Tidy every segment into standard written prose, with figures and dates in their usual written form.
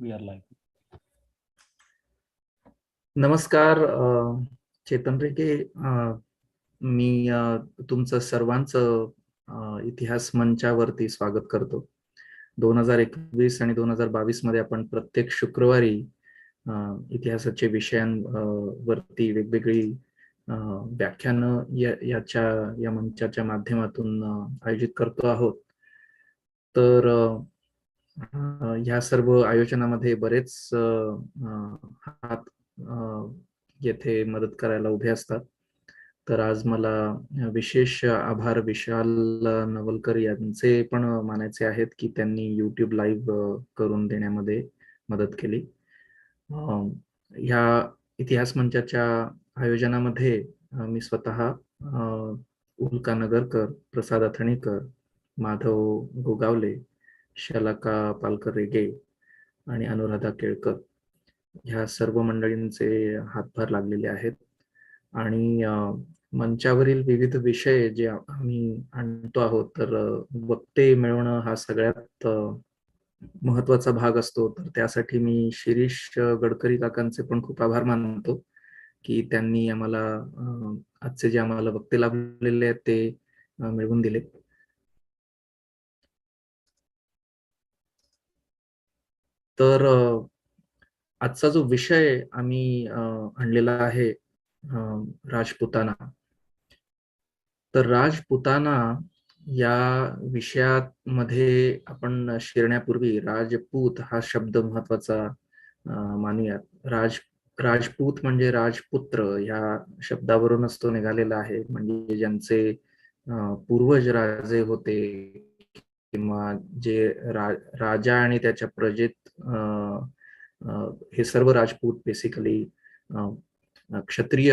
We are live. नमस्कार चेतन रेके, मी तुमचं सर्वांचं इतिहास मंचावरती स्वागत करतो. 2021 आणि 2022 मध्ये आपण प्रत्येक शुक्रवारी इतिहासाच्या विषयांवरती वेगवेगळी व्याख्यानं या मंचाच्या माध्यमातून आयोजित करतो आहोत. तर ह्या सर्व आयोजनामध्ये बरेच हात येथे मदत करायला उभे असतात. तर आज मला विशेष आभार विशाल नवलकर यांचे पण मानायचे आहेत की त्यांनी YouTube लाईव्ह करून देण्यामध्ये मदत केली. ह्या इतिहास मंचाच्या आयोजनामध्ये मी स्वतः उल्का नगरकर, प्रसाद अथणीकर, माधव गोगावले, शलाका पालकर रेगे आणि अनुराधा केळकर ह्या सर्व मंडळींचे हातभार लागलेले आहेत. आणि मंचावरील विविध विषय जे आम्ही आणतो आहोत, तर वक्ते मिळवणं हा सगळ्यात महत्वाचा भाग असतो. तर त्यासाठी मी शिरीष गडकरी काकांचे पण खूप आभार मानतो की त्यांनी आम्हाला आजचे जे आम्हाला वक्ते लाभलेले आहेत ते मिळवून दिले. तर आजचा जो विषय आम्ही आणलेला आहे राजपुताना. तर राजपुताना या विषयामध्ये आपण शिरण्यापूर्वी राजपूत हा शब्द महत्वाचा मानूयात. राजपूत म्हणजे राजपुत्र या शब्दावरूनच तो निघालेला आहे. म्हणजे ज्यांचे पूर्वज राजे होते किंवा जे राजा आणि त्याच्या प्रजेत हे सर्व राजपूत बेसिकली क्षत्रिय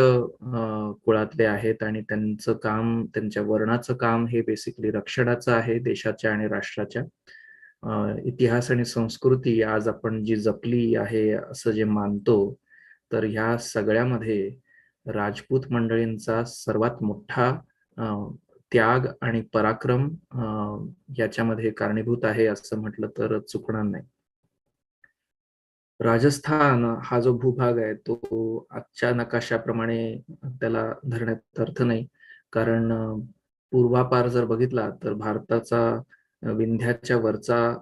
कुळातले आहेत आणि त्यांचं काम, त्यांच्या वर्णाचं काम हे बेसिकली रक्षणाचं आहे देशाच्या आणि राष्ट्राच्या. इतिहास आणि संस्कृती आज आपण जी जपली आहे असं जे मानतो, तर ह्या सगळ्यामध्ये राजपूत मंडळींचा सर्वात मोठा त्याग आणि पराक्रम याच्यामध्ये कारणीभूत आहे असं म्हटलं तर चुकणार नाही. राजस्थान हा जो भूभाग आहे तो आजच्या नकाशाप्रमाणे त्याला धरण्यात अर्थ नाही, कारण पूर्वापार जर बघितला तर भारताचा विंध्याच्या वरचा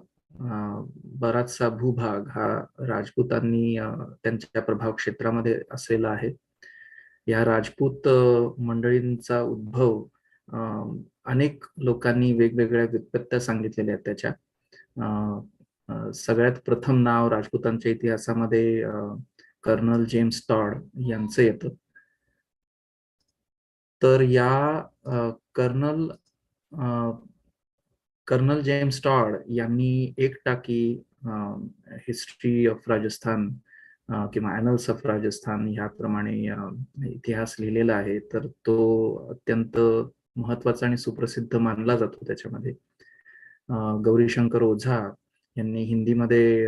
बराचसा भूभाग हा राजपूतांनी त्यांच्या प्रभाव क्षेत्रामध्ये असलेला आहे. या राजपूत मंडळींचा उद्भव अनेक लोकांनी वेगवेगळ्या व्युत्पत्त्या सांगितलेल्या आहेत त्याच्या. सगळ्यात प्रथम नाव राजपूतांच्या इतिहासामध्ये कर्नल जेम्स टॉड यांचं येतं. तर या कर्नल जेम्स टॉड यांनी एक टाकी हिस्ट्री ऑफ राजस्थान किंवा ॲनल्स ऑफ राजस्थान ह्याप्रमाणे इतिहास लिहिलेला आहे. तर तो अत्यंत महत्वाचा आणि सुप्रसिद्ध मानला जातो. त्याच्यामध्ये गौरीशंकर ओझा यांनी हिंदीमध्ये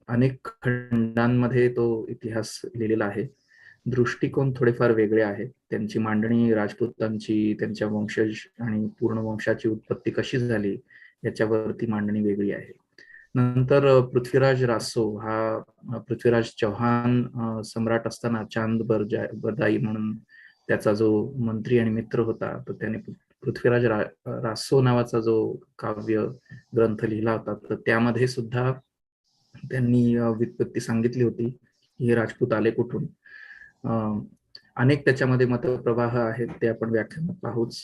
अनेक खंडांमध्ये तो इतिहास लिहिलेला आहे. दृष्टिकोन थोडेफार वेगळे आहेत. त्यांची मांडणी राजपूतांची, त्यांच्या वंशज आणि पूर्ण वंशाची उत्पत्ती कशी झाली याच्यावरती मांडणी वेगळी आहे. नंतर पृथ्वीराज रासो हा पृथ्वीराज चौहान सम्राट असताना चांद बरदाई म्हणून त्याचा जो मंत्री आणि मित्र होता, तर त्याने पृथ्वीराज रासो नावाचा जो काव्य ग्रंथ लिहिला होता, तर त्यामध्ये सुद्धा त्यांनी व्युत्पत्ती सांगितली होती, हे राजपूत आले कुठून. अनेक त्याच्यामध्ये मतप्रवाह आहेत, ते आपण व्याख्यानात पाहूच.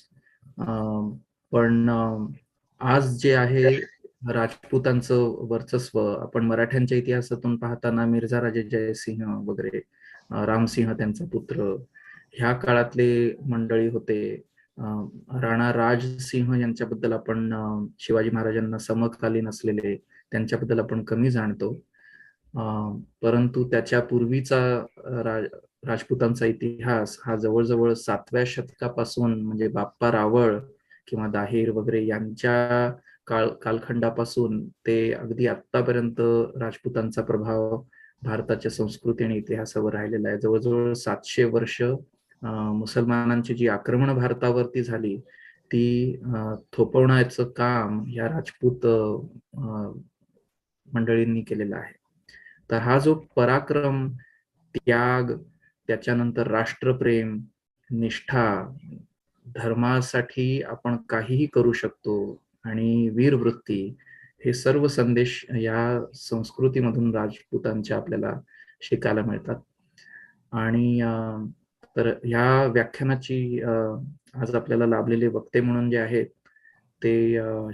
पण आज जे आहे राजपूतांचं वर्चस्व आपण मराठ्यांच्या इतिहासातून पाहताना मिर्झा राजे जयसिंह वगैरे, रामसिंह त्यांचा पुत्र, ह्या काळातले मंडळी होते. राणा राजसिंह यांच्याबद्दल आपण शिवाजी महाराजांना समकालीन असलेले त्यांच्याबद्दल आपण कमी जाणतो. परंतु त्याच्या पूर्वीचा राजपूतांचा इतिहास हा जवळजवळ 7व्या शतकापासून, म्हणजे बाप्पा रावळ किंवा दाहीर वगैरे यांच्या कालखंडापासून ते अगदी आतापर्यंत राजपूतांचा प्रभाव भारताच्या संस्कृती आणि इतिहासावर राहिलेला आहे. जवळजवळ 700 वर्ष मुसलमानांची जी आक्रमण भारतावरती झाली ती थोपवण्याचं काम या राजपूत मंडळींनी केलेलं आहे. तर हा जो पराक्रम, त्याग, त्याच्यानंतर राष्ट्रप्रेम, निष्ठा, धर्मासाठी आपण काहीही करू शकतो आणि वीरवृत्ती, हे सर्व संदेश या संस्कृतीमधून राजपूतांच्या आपल्याला शिकायला मिळतात. आणि तर ह्या व्याख्यानाची आज आपल्याला लाभलेले वक्ते म्हणून जे आहेत ते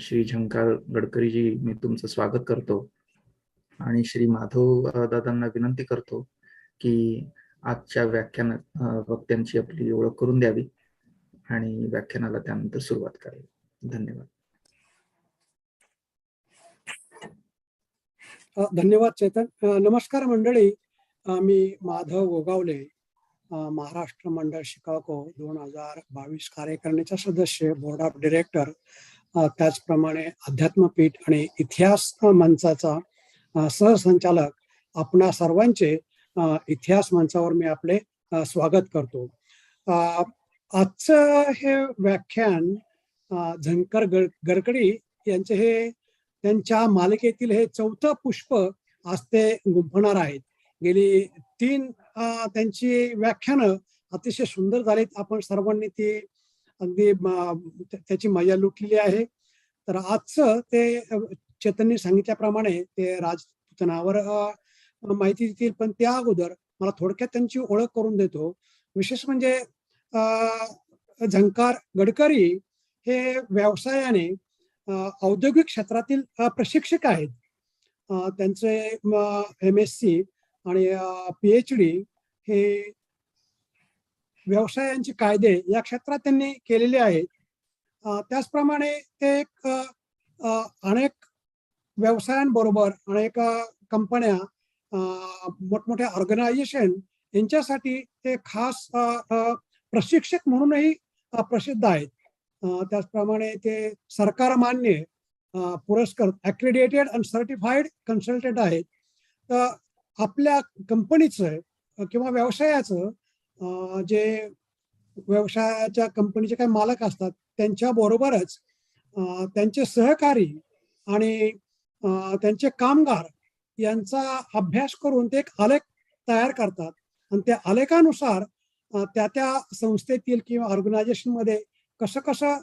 श्री झंकार गडकरीजी, मी तुमचं स्वागत करतो आणि श्री माधव दादांना विनंती करतो की आजच्या वक्त्यांची आपली ओळख करून द्यावी आणि व्याख्यानाला त्यानंतर सुरुवात करावी. धन्यवाद. धन्यवाद चेतन. नमस्कार मंडळी, मी माधव गोगावले, महाराष्ट्र मंडळ शिकागो 2022 कार्यकारिणीचा सदस्य, बोर्ड ऑफ डिरेक्टर, त्याचप्रमाणे अध्यात्मपीठ आणि इतिहास मंचाचा सहसंचालक. आपणा सर्वांचे इतिहास मंचावर मी आपले स्वागत करतो. आजचं हे व्याख्यान झंकर गडकरी यांचे हे त्यांच्या मालिकेतील हे 4थं पुष्प आज ते गुंफणार आहेत. गेली 3 त्यांची व्याख्यानं अतिशय सुंदर झालीत. आपण सर्वांनी ती अगदी त्याची मजा लुटलेली आहे. तर आजचं ते चेतननी सांगितल्याप्रमाणे ते राजपुतनावर माहिती देतील, पण त्या अगोदर मला थोडक्यात त्यांची ओळख करून देतो. विशेष म्हणजे झंकार गडकरी हे व्यवसायाने औद्योगिक क्षेत्रातील प्रशिक्षक आहेत. त्यांचे MSc आणि PhD हे व्यवसायांचे कायदे या क्षेत्रात त्यांनी केलेले आहेत. त्याचप्रमाणे ते अनेक व्यवसायांबरोबर अनेक कंपन्या, मोठमोठ्या ऑर्गनायझेशन यांच्यासाठी ते खास प्रशिक्षक म्हणूनही प्रसिद्ध आहेत. त्याचप्रमाणे ते सरकार मान्य पुरस्कृत ॲक्रेडिटेड आणि सर्टिफाईड कन्सल्टंट आहेत. तर आपल्या कंपनीचं किंवा व्यवसायाचं जे व्यवसायाच्या कंपनीचे काही मालक असतात त्यांच्याबरोबरच त्यांचे सहकारी आणि त्यांचे कामगार यांचा अभ्यास करून ते एक आलेख तयार करतात आणि त्या आलेखानुसार त्या संस्थेतील किंवा ऑर्गनायझेशनमध्ये कसं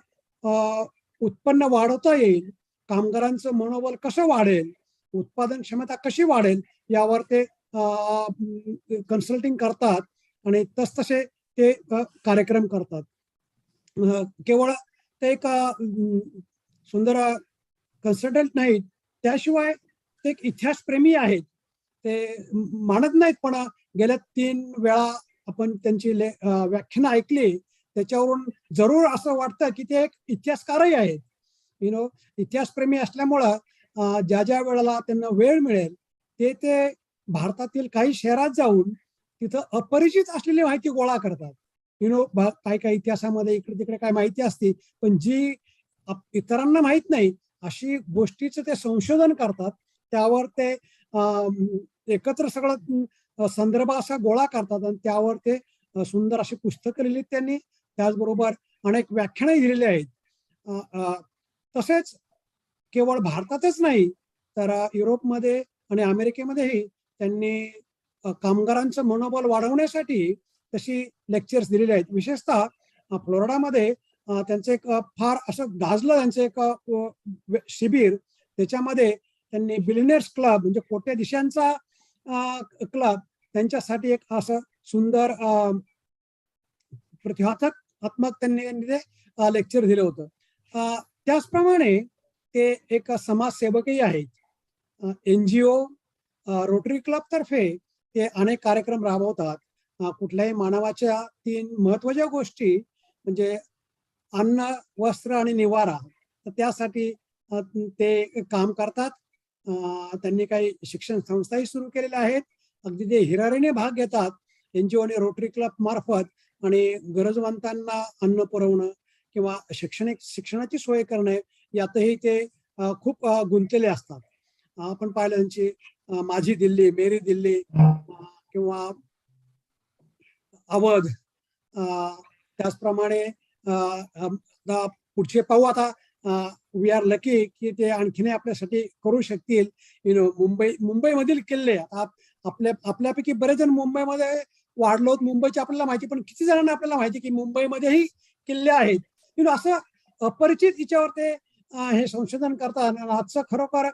उत्पन्न वाढवता येईल, कामगारांचं मनोबल कसं वाढेल, उत्पादन क्षमता कशी वाढेल, यावर ते कन्सल्टिंग करतात आणि तसतसे ते कार्यक्रम करतात. केवळ ते एक सुंदर कन्सल्टंट नाहीत, त्याशिवाय ते एक इतिहासप्रेमी आहेत. ते मानत नाहीत, पण गेल्या 3 वेळा आपण त्यांची व्याख्यानं ऐकली, त्याच्यावरून जरूर असं वाटतं की ते एक इतिहासकारही आहेत. इतिहासप्रेमी असल्यामुळं ज्या ज्या वेळेला त्यांना वेळ मिळेल ते भारतातील काही शहरात जाऊन तिथं अपरिचित असलेली माहिती गोळा करतात. काय इतिहासामध्ये इकडे तिकडे काय माहिती असते, पण जी इतरांना माहित नाही अशी गोष्टीचं ते संशोधन करतात. त्यावर ते एकत्र सगळं संदर्भ असा गोळा करतात आणि त्यावर ते सुंदर अशी पुस्तकं लिहिलीत त्यांनी. त्याचबरोबर अनेक व्याख्यानंही दिलेली आहेत. तसेच केवळ भारतातच नाही तर युरोपमध्ये आणि अमेरिकेमध्येही त्यांनी कामगारांचं मनोबल वाढवण्यासाठी तशी लेक्चर्स दिलेले आहेत. विशेषतः फ्लोरिडामध्ये त्यांचं एक फार असं गाजलं त्यांचं एक शिबिर. त्याच्यामध्ये त्यांनी बिलियनर्स क्लब म्हणजे कोट्याधीशांचा क्लब त्यांच्यासाठी एक असं सुंदर प्रतिभात्मक त्यांनी लेक्चर दिलं होतं. त्याचप्रमाणे ते एक समाजसेवकही आहेत. NGO रोटरी क्लब तर्फे ते अनेक कार्यक्रम राबवतात. कुठल्याही मानवाच्या 3 महत्वाच्या गोष्टी म्हणजे अन्न, वस्त्र आणि निवारा, तर त्यासाठी ते काम करतात. त्यांनी काही शिक्षण संस्थाही सुरू केलेल्या आहेत. अगदी ते हिरारीने भाग घेतात NGO आणि रोटरी क्लब मार्फत आणि गरजवंतांना अन्न पुरवणं किंवा शिक्षणाची सोय करणे यातही ते खूप गुंतलेले असतात. आपण पाहिलं त्यांची माझी दिल्ली, मेरी दिल्ली किंवा अवध. त्याचप्रमाणे पुढचे पाहू आता वी आर लकी की ते आणखीन आपल्यासाठी करू शकतील. मुंबईमधील किल्ले आपल्यापैकी बरेच जण मुंबईमध्ये वाढलो, मुंबईची आपल्याला माहिती, पण किती जणांना आपल्याला माहिती की मुंबईमध्येही किल्ले आहेत. असं अपरिचित हिच्यावर ते हे संशोधन करतात. आजचं खरोखर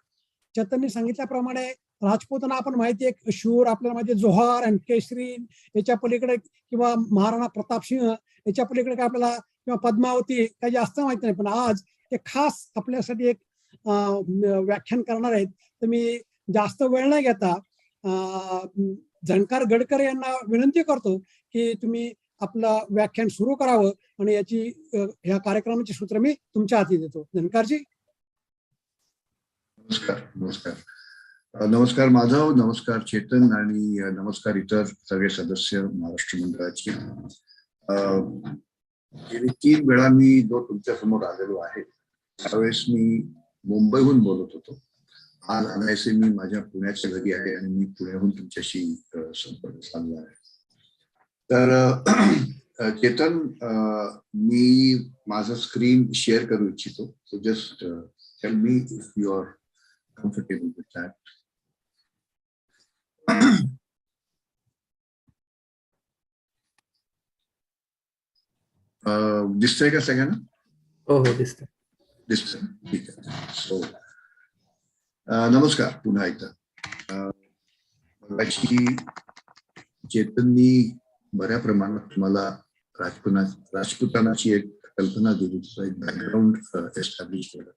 चेतननी सांगितल्याप्रमाणे राजपूतांना आपण माहिती आहे, शूर आपल्याला माहिती आहे, जोहार आणि केसरी याच्या पलीकडे किंवा महाराणा प्रताप सिंह याच्या पलीकडे काय आपल्याला किंवा पद्मावती काही जास्त माहिती नाही. पण आज ते खास आपल्यासाठी एक व्याख्यान करणार आहेत. तर मी जास्त वेळ नाही घेता झणकार गडकरी यांना विनंती करतो की तुम्ही आपलं व्याख्यान सुरू करावं आणि या कार्यक्रमाची सूत्र मी तुमच्या हाती देतो. झणकारजी. नमस्कार. नमस्कार. नमस्कार माधव, नमस्कार चेतन आणि नमस्कार इतर सगळे सदस्य महाराष्ट्र मंडळाचे. गेली 3 वेळा मी जो तुमच्या समोर आलेलो आहे त्यावेळेस मी मुंबईहून बोलत होतो. आज अनायसे मी माझ्या पुण्याच्या घरी आहे आणि मी पुण्याहून तुमच्याशी संपर्क साधला आहे. तर चेतन, मी माझं स्क्रीन शेअर करू इच्छितो. So just tell me if you are comfortable with that. दिसतंय का सगळ्यांना? हो हो, दिसतंय. ठीक आहे. सो नमस्कार पुन्हा एकदा. चेतननी बऱ्या प्रमाणात तुम्हाला राजपुतानाची एक कल्पना दिली, एक बॅकग्राऊंड एस्टॅब्लिश केलं.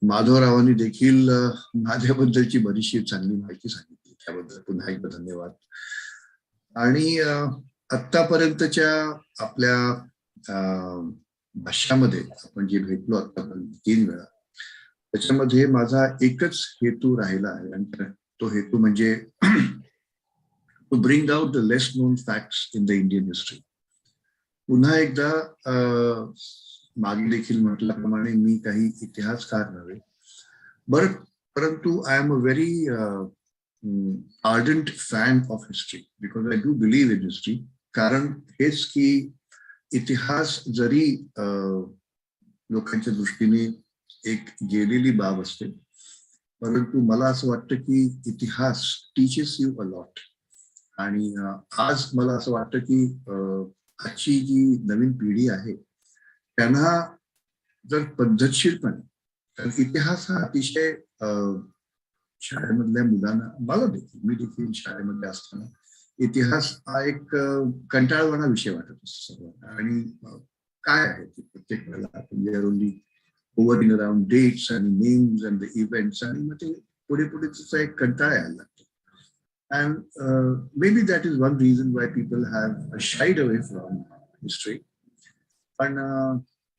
माधवरावांनी देखील माझ्याबद्दलची बरीचशी चांगली माहिती सांगितली, त्याबद्दल पुन्हा एकदा धन्यवाद. आणि आतापर्यंतच्या आपल्या भाषामध्ये आपण जे भेटलो आतापर्यंत 3 वेळा, त्याच्यामध्ये माझा एकच हेतू राहिला आहे आणि तो हेतू म्हणजे to bring out the less known facts in the Indian history. पुन्हा एकदा मागे देखील म्हटल्याप्रमाणे मी काही इतिहासकार नव्हे, परंतु I am a very ardent fan of history because I do believe in history. कारण हेच की इतिहास जरी लोकांच्या दृष्टीने एक गेलेली बाब असते, परंतु मला असं वाटतं की इतिहास टीचेस यू अ लॉट. आणि आज मला असं वाटतं की आजची जी नवीन पिढी आहे त्यांना जर पद्धतशीरपणे, कारण इतिहास हा अतिशय शाळेमधल्या मुलांना, मी देखील शाळेमध्ये असताना इतिहास हा एक कंटाळवाणा विषय वाटत असतो सर्वांना. आणि काय आहे ते प्रत्येक वेळेला आपण only over in around dates आणि नेम्स अँड द इव्हेंट्स, आणि मग ते पुढे त्याचा एक कंटाळा यायला लागतो. And maybe that is one reason why people have shied away from history. And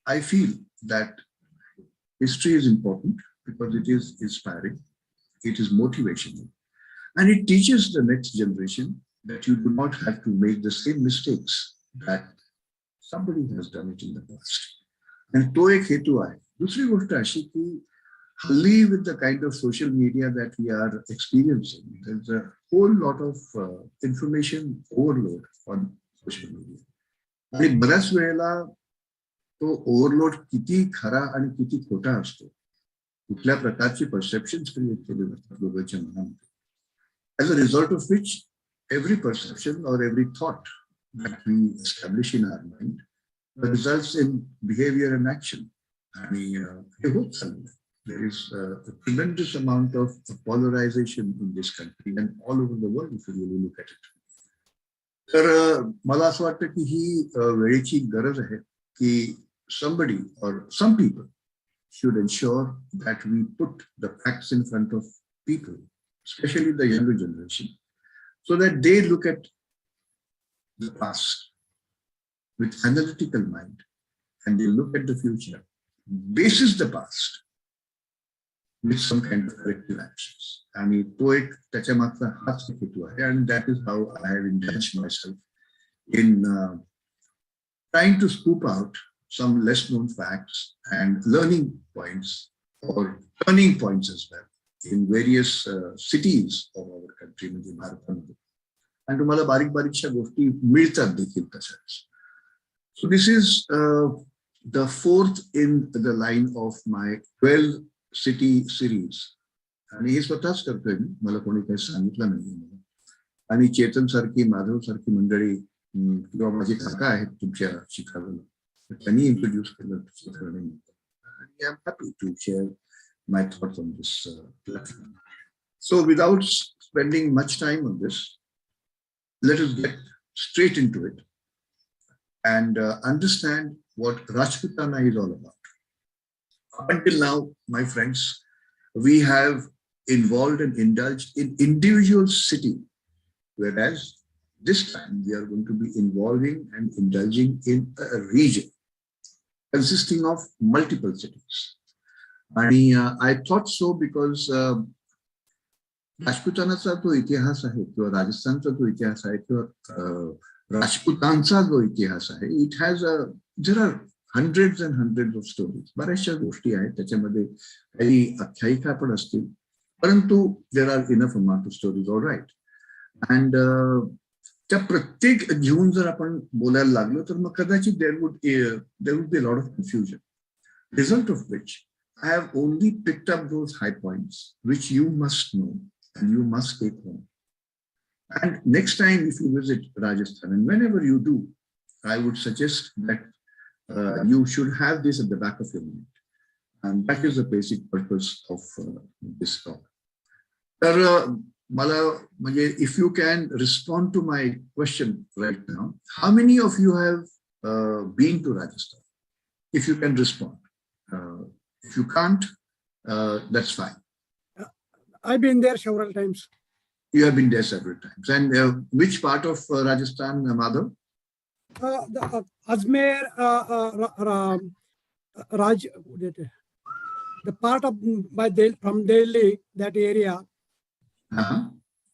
I feel that history is important because it is inspiring, it is motivational, and it teaches the next generation that you do not have to make the same mistakes that somebody has done it in the past. And तो एक हेतू आहे. दुसरी गोष्ट अशी की hardly with the kind of social media that we are experiencing, there's a whole lot of information overload on social media. आणि बऱ्याच वेळेला तो ओव्हरलोड किती खरा आणि किती खोटा असतो, कुठल्या प्रकारची परसेप्शन क्रिएट केले जातात लोकांच्या मनामध्ये, as a result of which every perception or every thought that we establish in our mind results in behaviour and action. आणि हे होत चाललं. There is a tremendous amount of polarisation in this country and all over the world if you really look at it. तर मला असं वाटतं की ही वेळेची गरज आहे की somebody or some people should ensure that we put the facts in front of people, especially the younger generation, so that they look at the past with analytical mind and they look at the future basis the past with some kind of corrective actions. आणि तो एक त्याच्या मागचा हाच हेतू आहे. And that is how I have indulged myself in trying to scoop out some less known facts and learning points or turning points as well in various cities of our country, म्हणजे भारतामध्ये. आणि तुम्हाला बारीक बारीकशा गोष्टी मिळतात देखील तशाच. So this is the fourth in the line of my 12 city series. आणि हे स्वतःच करतोय मी, मला कोणी काही सांगितलं नाही मला. आणि चेतन सारखी, माधव सारखी मंडळी किंवा माझे काका आहेत तुमच्या शिकागोला, त्यांनी इंट्रोड्यूस केलं चित्रकला. I am happy to share my thoughts on this platform. So without spending much time on this, let us get straight into it and understand what Rajputana is all about. Up until now, my friends, we have involved and indulged in individual city, whereas this time we are going to be involving and indulging in a region consisting of multiple cities. And I thought so because राजपुतानाचा जो इतिहास आहे किंवा राजस्थानचा जो इतिहास आहे किंवा राजपुतांचा जो इतिहास आहे, it has there are hundreds and hundreds of stories. बऱ्याचशा गोष्टी आहेत त्याच्यामध्ये, काही आख्यायिका पण असतील, परंतु there are enough amount of stories. All right. And त्या प्रत्येक घेऊन जर आपण बोलायला लागलो तर मग कदाचित there would be lot of confusion. Result of which I have only picked up those high points which you must know and you must take home. And next time if you visit Rajasthan, and whenever you do, I would suggest that you should have this at the back of your mind. And that is the basic purpose of this talk. If you can respond to my question right now, how many of you have been to Rajasthan? If you can respond. If you can't, that's fine. I've been there several times. You have been there several times. And which part of Rajasthan, Madhav? Ajmer, the part of from Delhi, that area.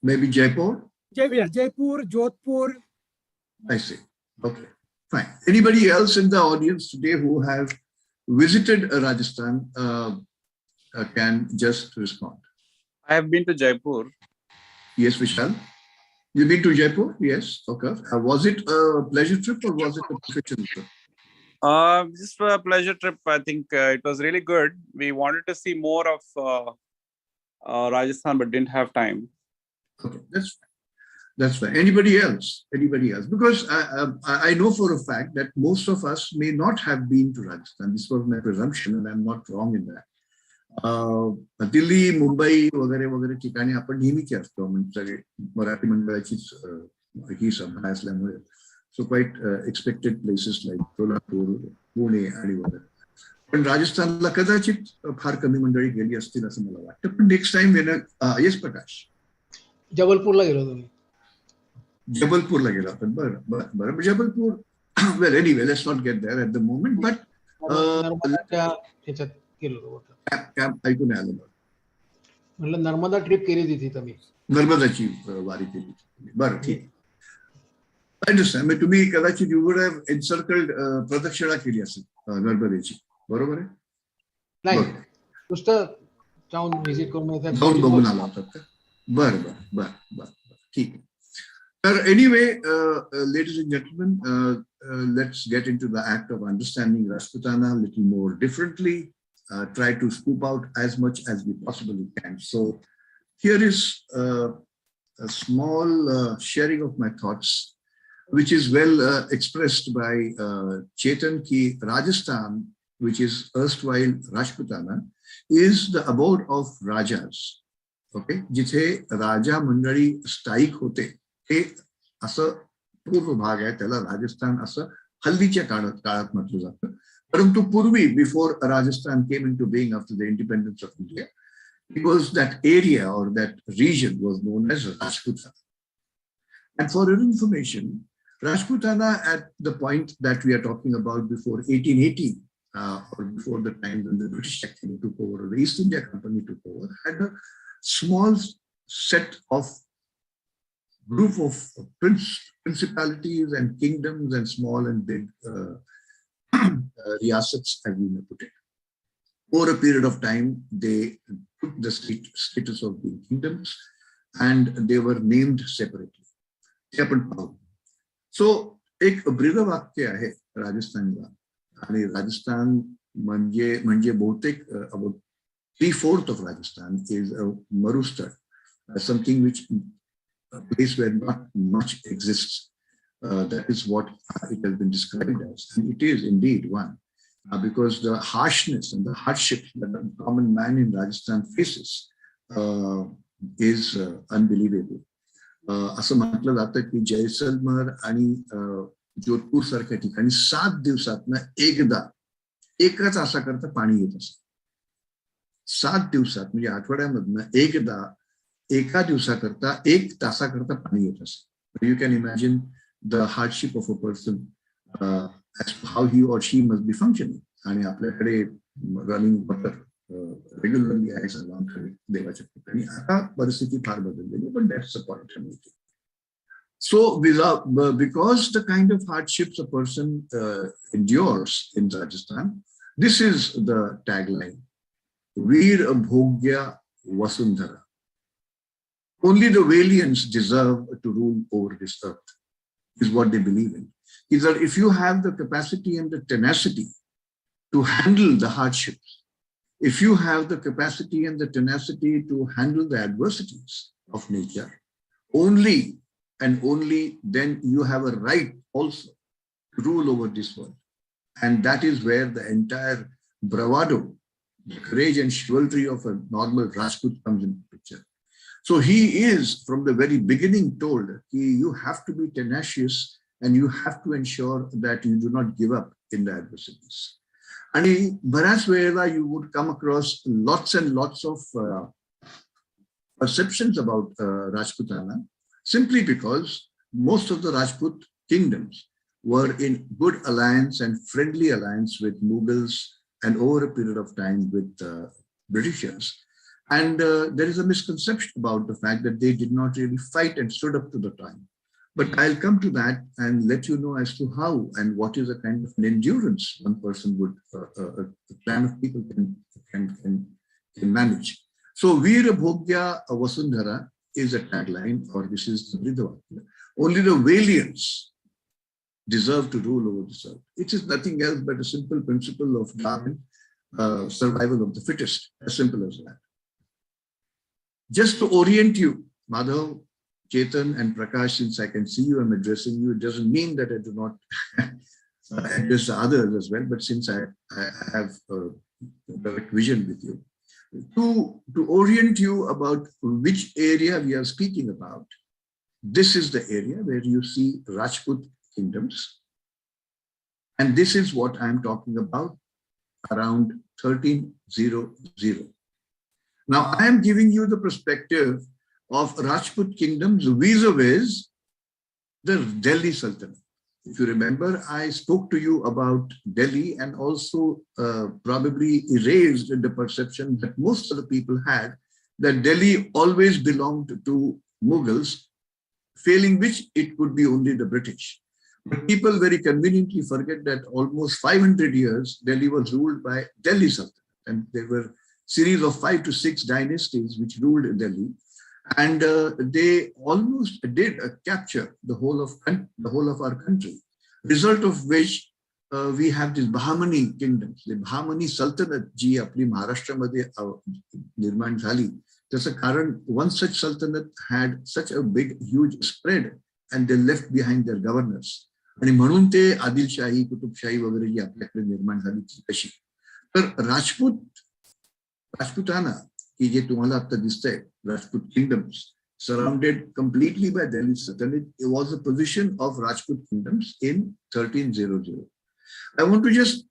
Maybe Jaipur? Jaipur, Jodhpur. I see. Okay, fine. Anybody else in the audience today who have visited Rajasthan can just respond. I have been to Jaipur. Yes, Vishal. You've been to Jaipur? Yes. Okay. Was it a pleasure trip or was it a professional trip? Just for a pleasure trip. I think it was really good. We wanted to see more of Rajasthan, but didn't have time. Okay, that's fine. That's fine. Anybody else? Anybody else? Because I know for a fact that most of us may not have been to Rajasthan. This was my presumption, and I'm not wrong in that. Delhi, Mumbai, वगैरे ठिकाणी आपण नेहमीच असतो, म्हणजे सगळे मराठी मंडळाचीच ही सभा असल्यामुळे. So quite expected places like Solapur, Pune आणि वगैरे. पण राजस्थानला कदाचित फार कमी मंडळी गेली असतील असं मला वाटतं. पण नेक्स्ट टाइम येस प्रकाश. जबलपूरला गेलो होतो मी. जबलपूरला गेला आपण. बरं. Jabalpur, well anyway, let's not get there at the moment, but नर्मदाच्या ह्याच्यात गेलो होतो. कॅम्प ऐकून आलं. म्हटलं नर्मदा ट्रिप केली होती तिथं मी. नर्मदाची वारी केली. बरं, ठीक. I understand. म्हणजे तुम्ही कदाचित you would have encircled प्रदक्षिणा केली असेल नर्मदेची, बरोबर आहे? नाही, नुसतं जाऊन व्हिजिट करून जाऊन बघून आला होता. बरं, ठीक. Anyway, ladies and gentlemen, let's get into the act of understanding Rajputana a little more differently. Try to scoop out as much as we possibly can. So here is a small sharing of my thoughts, which is well expressed by Chetan ki Rajasthan, which is erstwhile Rajputana, is the abode of Rajas. Okay, जिथे राजा मंडळी स्थायिक होते, हे असं पूर्व भाग आहे, त्याला राजस्थान असं हल्लीच्या काळात म्हटलं जातं. परंतु पूर्वी, before Rajasthan came into being after the independence of India, it was that area or that region was known as Rajputana. And for your information, Rajputana at the point that we are talking about before 1880, or before the time when the British actually took over, or the East India Company took over, had a small set of group of principalities and kingdoms and small and big riyasats, as we may put it. Over a period of time, they took the status of being kingdoms and they were named separately. So, एक breathe वाक्य आहे राजस्थानला, आणि राजस्थान म्हणजे बहुतेक about 3/4 of Rajasthan is a marustar, something which a place where not much exists. That is what it has been described as, and it is indeed one, because the harshness and the hardships that the common man in Rajasthan faces is unbelievable. असं म्हटलं जातं की जैसलमेर आणि जोधपूर सारख्या ठिकाणी 7 दिवसातनं एकदा एकच असा करता पाणी येत असतं. 7 दिवसात म्हणजे आठवड्यामधनं एकदा एका दिवसाकरता 1 तासाकरता पाणी येत असतं. You can imagine the hardship of a person, how he or she must be functioning. आणि आपल्याकडे रनिंग वॉटर रेग्युलरली आहे सर्वांकडे देवाच्या ठिकाणी. आता परिस्थिती फार बदललेली, पण that's a point. So, because the kind of hardships a person endures in Rajasthan, this is the tagline: Veer Bhogya Vasundhara. Only the valiants deserve to rule over this earth, is what they believe in. Is that if you have the capacity and the tenacity to handle the hardships, if you have the capacity and the tenacity to handle the adversities of nature, only and only then you have a right also to rule over this world. And that is where the entire bravado, the courage and chivalry of a normal Rajput comes into picture. So he is from the very beginning told you have to be tenacious and you have to ensure that you do not give up in the adversities. And baraच वेळेला you would come across lots and lots of perceptions about Rajputana, simply because most of the Rajput kingdoms were in good alliance and friendly alliance with Mughals and over a period of time with Britishers. And there is a misconception about the fact that they did not really fight and stood up to the time. But I'll come to that and let you know as to how and what is a kind of an endurance one person would, a clan of people can manage. So Veer Bhogya Vasundhara is a tagline, or this is the Vridhavakya. Only the valiants deserve to rule over this earth. It is nothing else but a simple principle of Darwin, survival of the fittest, as simple as that. Just to orient you, Madhav, Chetan and Prakash, since I can see you, I'm addressing you, it doesn't mean that I do not address the others as well, but since I have a direct vision with you, to orient you about which area we are speaking about, this is the area where you see Rajput kingdoms. And this is what I'm talking about, around 1300. Now, I am giving you the perspective of Rajput kingdoms vis-a-vis the Delhi Sultanate. If you remember, I spoke to you about Delhi and also probably erased the perception that most of the people had that Delhi always belonged to Mughals, failing which it could be only the British. But people very conveniently forget that almost 500 years Delhi was ruled by Delhi Sultanate, and there were series of 5 to 6 dynasties which ruled Delhi. And they almost did capture the whole of our country. Result of which we have these Bahmani kingdoms. The Bahmani Sultanate ji apni Maharashtraमध्ये निर्माण झाली. त्याचं कारण one such sultanate had such a big, huge spread, and they left behind their governors. आणि म्हणून ते आदिलशाही, कुतुबशाही वगैरे जी आपल्याकडे निर्माण झाली तशी. तर राजपुताना की जे तुम्हाला आता दिसतंय, Rajput kingdoms surrounded completely by Delhi Sultanate, it was a position of Rajput kingdoms in 1300. I want to just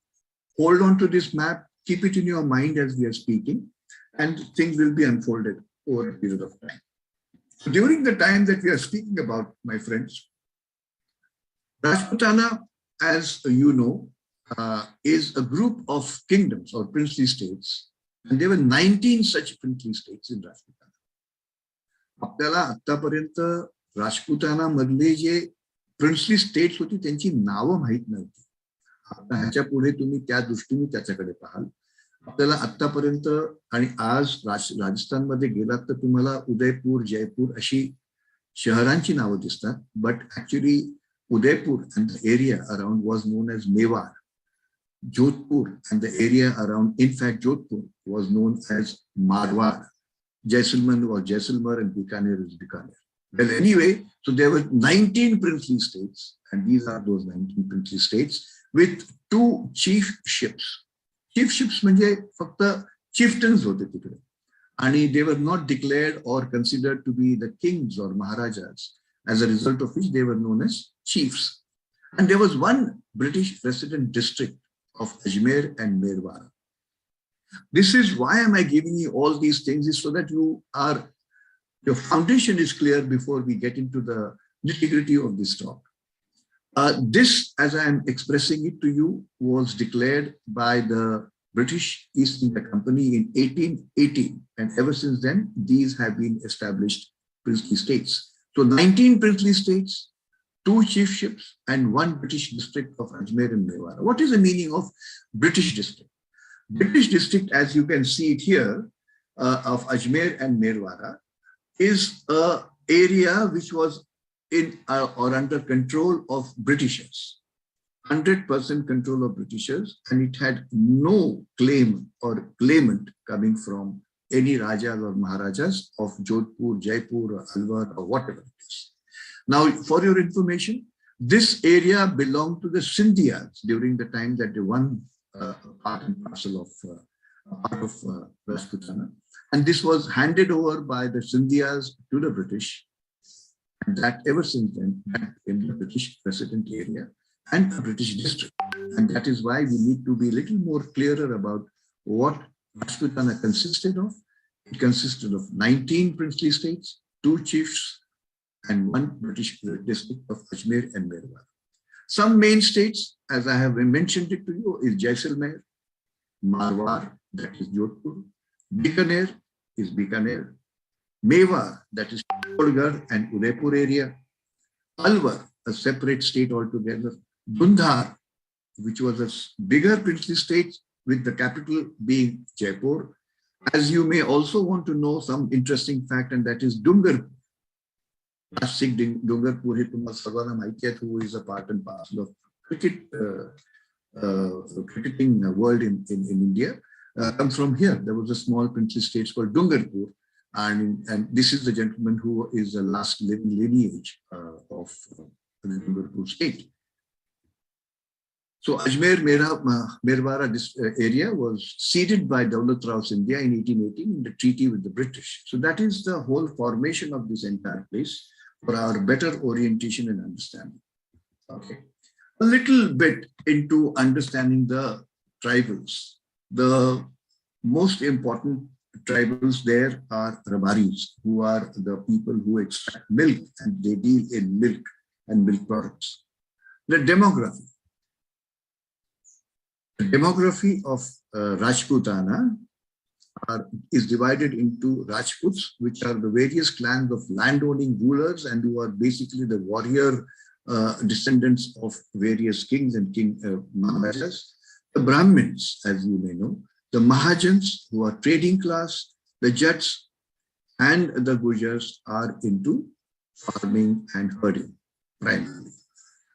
hold on to this map, keep it in your mind as we are speaking, and things will be unfolded over a period of time. So during the time that we are speaking about, my friends, Rajputana, as you know, is a group of kingdoms or princely states, and there were 19 such princely states in Rajputana. आपल्याला आतापर्यंत राजपुताना मधले जे princely states होती त्यांची नावं माहित नव्हती. आता ह्याच्या पुढे तुम्ही त्या दृष्टीने त्याच्याकडे पाहाल. आपल्याला आतापर्यंत आणि आज राजस्थानमध्ये गेलात तर तुम्हाला उदयपूर, जयपूर अशी शहरांची नावं दिसतात. But actually Udaipur and the area around was known as Mewar. Jodhpur and the area around, in fact, Jodhpur was known as Marwar. Jaisalmer was Jaisalmer and Bikaner is Bikaner. Well, anyway, so there were 19 princely states, and these are those 19 princely states with 2 chiefships. Chiefships म्हणजे फक्त chieftains होते तिकडे. And they were not declared or considered to be the kings or maharajas, as a result of which they were known as chiefs. And there was one British resident district of Ajmer and Merwara. This is why am I giving you all these things, is so that your foundation is clear before we get into the nitty-gritty of this talk. This, as I am expressing it to you, was declared by the British East India Company in 1818, and ever since then, these have been established princely states. So 19 princely states, 2 chiefships, and 1 British district of Ajmer and Mewara. What is the meaning of British district? British district, as you can see it here, of Ajmer and Merwara, is an area which was in or under control of Britishers, 100% control of Britishers, and it had no claim or claimant coming from any Rajas or Maharajas of Jodhpur, Jaipur, or Alwar, or whatever it is. Now, for your information, this area belonged to the Sindhiyas during the time that they won part and parcel of Rajputana. And this was handed over by the Sindhiyas to the British. And that ever since then, that became the British resident area and a British district. And that is why we need to be a little more clearer about what Rajputana consisted of. It consisted of 19 princely states, 2 chiefs, and 1 British district of Ajmer and Merwara. Some main states, as I have mentioned it to you, is Jaisalmer, Marwar, that is Jodhpur, Bikaner is Bikaner, Mewar, that is Chittorgarh and Udaipur area, Alwar, a separate state altogether, Dhundhar, which was a bigger princely state with the capital being Jaipur. As you may also want to know some interesting fact, and that is Dungarpur. Dungarpur हे तुम्हाला सर्वांना माहिती आहे, who is a part and parcel of cricketing world in India, comes from here. There was a small princely state called Dungarpur, and this is the gentleman who is the last living lineage of the Dungarpur state. So Ajmer Merwara, this area was ceded by Daulat Rao Sindhia in 1818 in the treaty with the British. So that is the whole formation of this entire place for our better orientation and understanding. Okay, a little bit into understanding the tribals. The most important tribals there are Rabaris, who are the people who extract milk, and they deal in milk and milk products. The demography. The demography of Rajputana is divided into Rajputs, which are the various clans of landowning rulers and who are basically the warrior descendants of various kings and Maharajas. The Brahmins, as you may know, the Mahajans, who are trading class, the Jats, and the Gujars are into farming and herding primarily.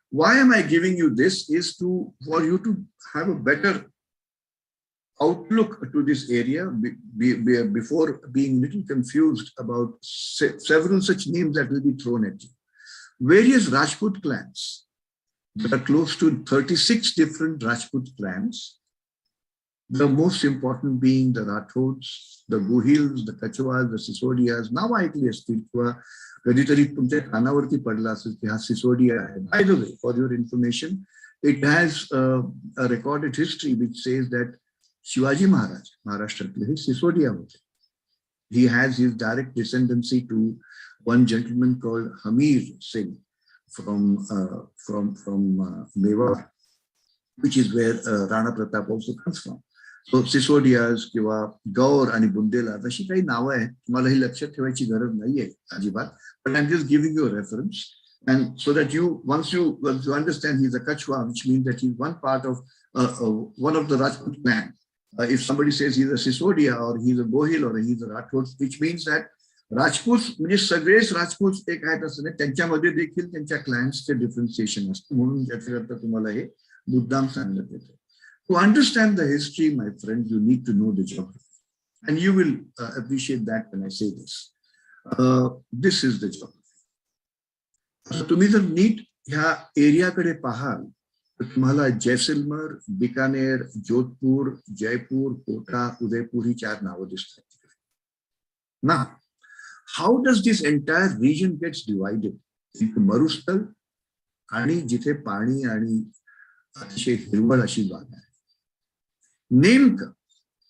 Why am I giving you this is for you to have a better outlook to this area before being a little confused about several such names that will be thrown at you. Various Rajput clans, there are close to 36 different Rajput clans, the most important being the Rathods, the Guhils, the Kachwas, the Sisodias. Now ऐकली असतील किंवा कधीतरी तुमच्या कानावरती पडला असेल की हा सिसोडिया आहे. By the way, for your information, it has a recorded history which says that Shivaji Maharaj, Maharashtraतले हे सिसोडिया होते. He has his direct descendancy to one gentleman called Hamir Singh from Mewar, which is where Rana Pratap also comes from. So Sisodias किंवा गौर आणि बुंदेला अशी काही नावं आहेत. तुम्हाला ही लक्षात ठेवायची गरज नाहीये अजिबात. But I'm just giving you a reference, and so that once you understand he's a Kachwa, which means that he's one part of one of the Rajput clan. If somebody says he's a Sisodia or he's a Gohil or he's a Rathod, which means that Rajputs म्हणजे सगळेच Rajputs एक आहेत असं नाही, त्यांच्यामध्ये देखील त्यांच्या क्लॅन्सचे differentiation असतं, म्हणून याच्याकरता तुम्हाला हे मुद्दाम सांगण्यात येतं. To understand the history, my friend, you need to know the geography. And you will appreciate that when I say this. This is the geography. So तुम्ही जर नीट ह्या एरियाकडे पाहाल तर तुम्हाला जैसलमेर, बिकानेर, जोधपूर, जयपूर, कोटा, उदयपूर ही 4 नावं दिसतात. Now, how does this entire region gets divided into मरुस्थल आणि जिथे पाणी आणि अतिशय हिरवळ अशी जागा आहे.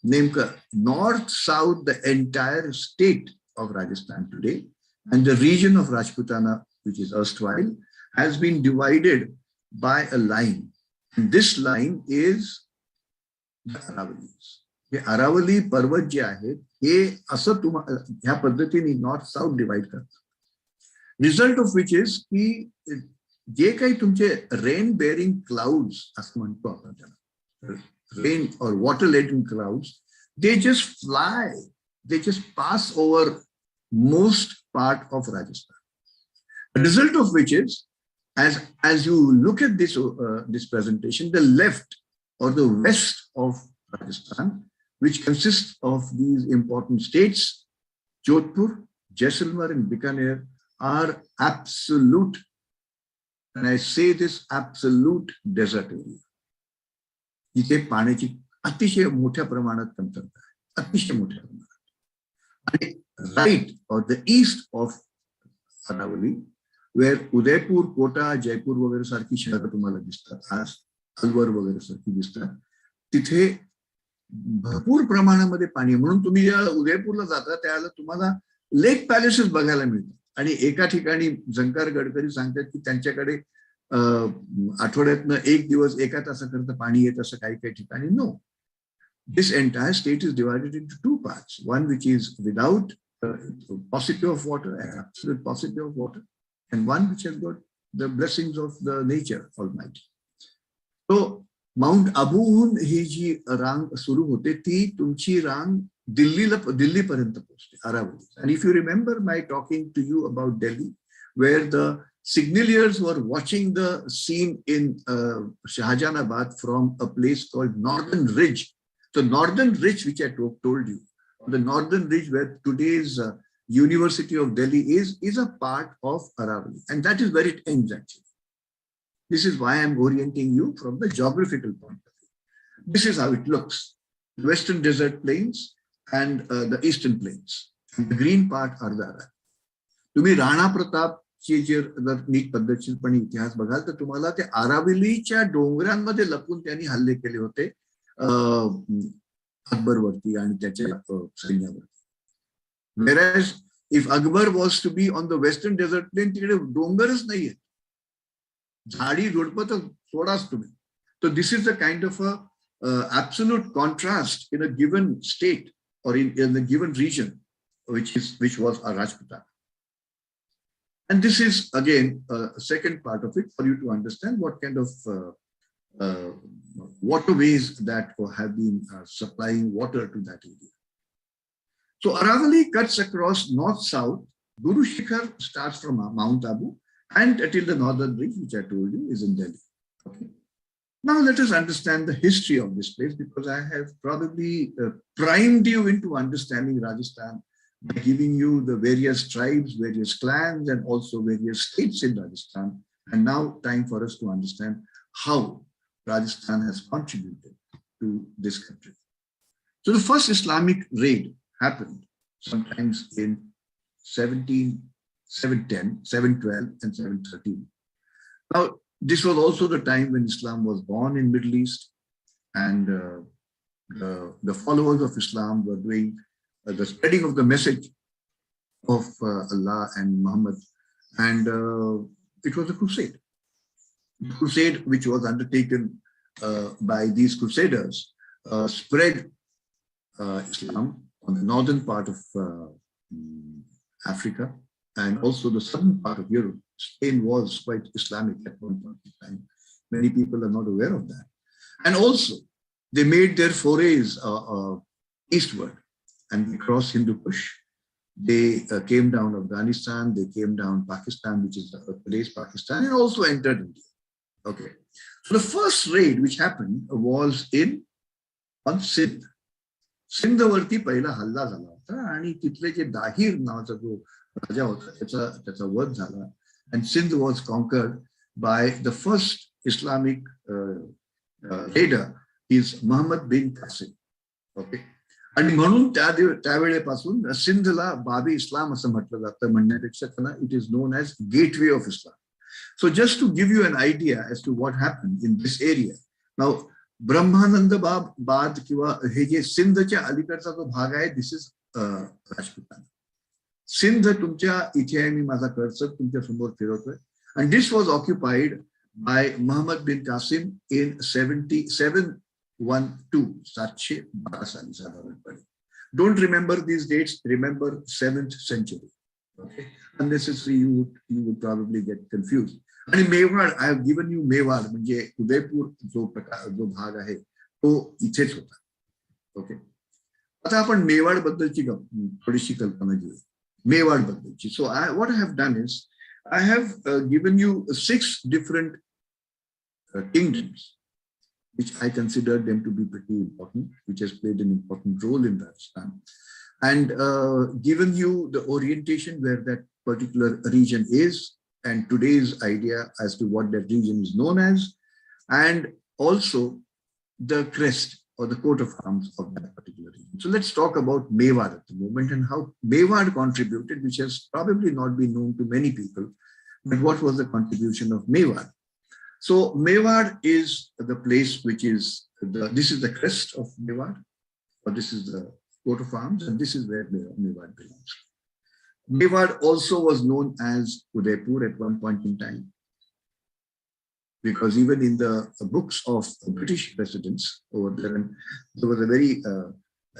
नेमकं north, south, the entire state of Rajasthan today and the region of Rajputana, which is erstwhile, has been divided by a line. And this line is the Aravalis. हे अरावली पर्वत जे आहेत हे असं तुम्हाला ह्या पद्धतीने नॉर्थ साऊथ डिवाइड करतात. Result of which is की जे काही तुमचे रेन बेअरिंग क्लाउड्स असं म्हणतो आपण त्याला, रेन और water leading clouds, they just fly, they just pass over most part of Rajasthan. The result of which is, as you look at this presentation, the left or the west of Rajasthan, which consists of these important states, Jodhpur, Jaisalmer and Bikaner, are absolute, and I say this, absolute desert area. जिथे पाण्याची अतिशय मोठ्या प्रमाणात कमतरता आहे, अतिशय मोठ्या प्रमाणात. आणि राईट और the east of Aravalli, where Udaipur, Kota, Jaipur वगैरे सारखी शहरं तुम्हाला दिसतात, आज अलवर वगैरे सारखी दिसतात, तिथे भरपूर प्रमाणामध्ये पाणी. म्हणून तुम्ही ज्या उदयपूरला जाता त्यावेळेला तुम्हाला लेक पॅलेसेस बघायला मिळतात. आणि एका ठिकाणी झंकार गडकरी सांगतात की त्यांच्याकडे आठवड्यातनं 1 दिवस 1 तासाकरता पाणी येत असं काही काही ठिकाणी. No, this entire state is divided into 2 parts, one which is without paucity of water, absolute paucity of water, and one which has got the blessings of the nature almighty. So mount अबूहून ही जी रांग सुरू होते ती तुमची रांग दिल्लीपर्यंत पोहोचते, Aravalli. And if you remember my talking to you about Delhi, where the signaliers were watching the scene in Shahjahanabad from a place called Northern Ridge. So Northern Ridge, which I told you, the Northern Ridge where today's University of Delhi is a part of Aravali. And that is where it ends actually. This is why I'm orienting you from the geographical point of view. This is how it looks. The Western Desert Plains and the Eastern Plains. And the green part are the Aravali. तुम्ही राणा प्रताप जर NEET पद्धतशीरपणे इतिहास बघाल तर तुम्हाला ते आरावलीच्या डोंगरांमध्ये लपून त्यांनी हल्ले केले होते अकबरवरती आणि त्याच्या सैन्यावरती. Whereas if Akbar was to be on the Western Desert Plain, तिकडे डोंगरच नाहीये, झाडी झुडपं तर सोडाच तुम्ही. So this is the kind of a absolute contrast in a given state or in a given region, which was a Rajputana. And this is again a second part of it for you to understand what kind of waterways that have been supplying water to that area. So Aravali cuts across north-south. Guru Shikhar starts from Mount Abu and till the northern ridge, which I told you is in Delhi. Okay. Now let us understand the history of this place, because I have probably primed you into understanding Rajasthan by giving you the various tribes, various clans, and also various states in Rajasthan. And now time for us to understand how Rajasthan has contributed to this country. So the first Islamic raid happened sometimes in 710, 712, and 713. Now, this was also the time when Islam was born in Middle East, and the followers of Islam were doing the spreading of the message of Allah and Muhammad, and it was a crusade. The crusade which was undertaken by these crusaders spread Islam on the northern part of Africa and also the southern part of Europe. Spain was quite Islamic at one point in time. Many people are not aware of that. And also they made their forays eastward. And they crossed Hindu Kush. They came down Afghanistan, they came down Pakistan, which is today's Pakistan, and also entered India. Okay. So the first raid which happened was on Sindh. सिंधवरती पहिला हल्ला झाला होता आणि तिथले जे दाहिर नावाचा जो राजा होता त्याचा वध झाला. And Sindh was conquered by the first Islamic raider, is Muhammad bin Qasim. Okay. आणि म्हणून त्यावेळेपासून सिंधला बाबी इस्लाम असं म्हटलं जातं, म्हणण्यापेक्षा त्यांना it is known as gateway of Islam. So just to give you an idea as to what happened in this area. Now, ब्रह्मानंद बाद किंवा हे जे सिंधच्या अलीकडचा जो भाग आहे, दिस इज राजपुताना. सिंध तुमच्या इथे आहे, मी माझा कर्सर तुमच्या समोर फिरवतोय. And this was occupied by Muhammad bin Qasim in 712, 712 साली साधारणपणे. Don't remember these dates, remember 7th century. Okay. Unnecessary, you would probably get confused. आणि Mewar, I have given you Mewar, म्हणजे उदयपूर जो भाग आहे तो इथेच होता. ओके. आता आपण मेवाड बद्दलची थोडीशी कल्पना घेऊ, मेवाड बद्दलची. So what I have done is I have given you 6 different kingdoms which I consider them to be pretty important, which has played an important role in Rajasthan, and given you the orientation where that particular region is, and today's idea as to what that region is known as, and also the crest or the coat of arms of that particular region. So let's talk about Mewar at the moment and how Mewar contributed, which has probably not been known to many people. But what was the contribution of Mewar? So Mewar is the place which is this is the crest of Mewar, or this is the coat of arms, and this is where Mewar belongs. Mewar also was known as Udaipur at one point in time, because even in the books of British residents over there, there was a very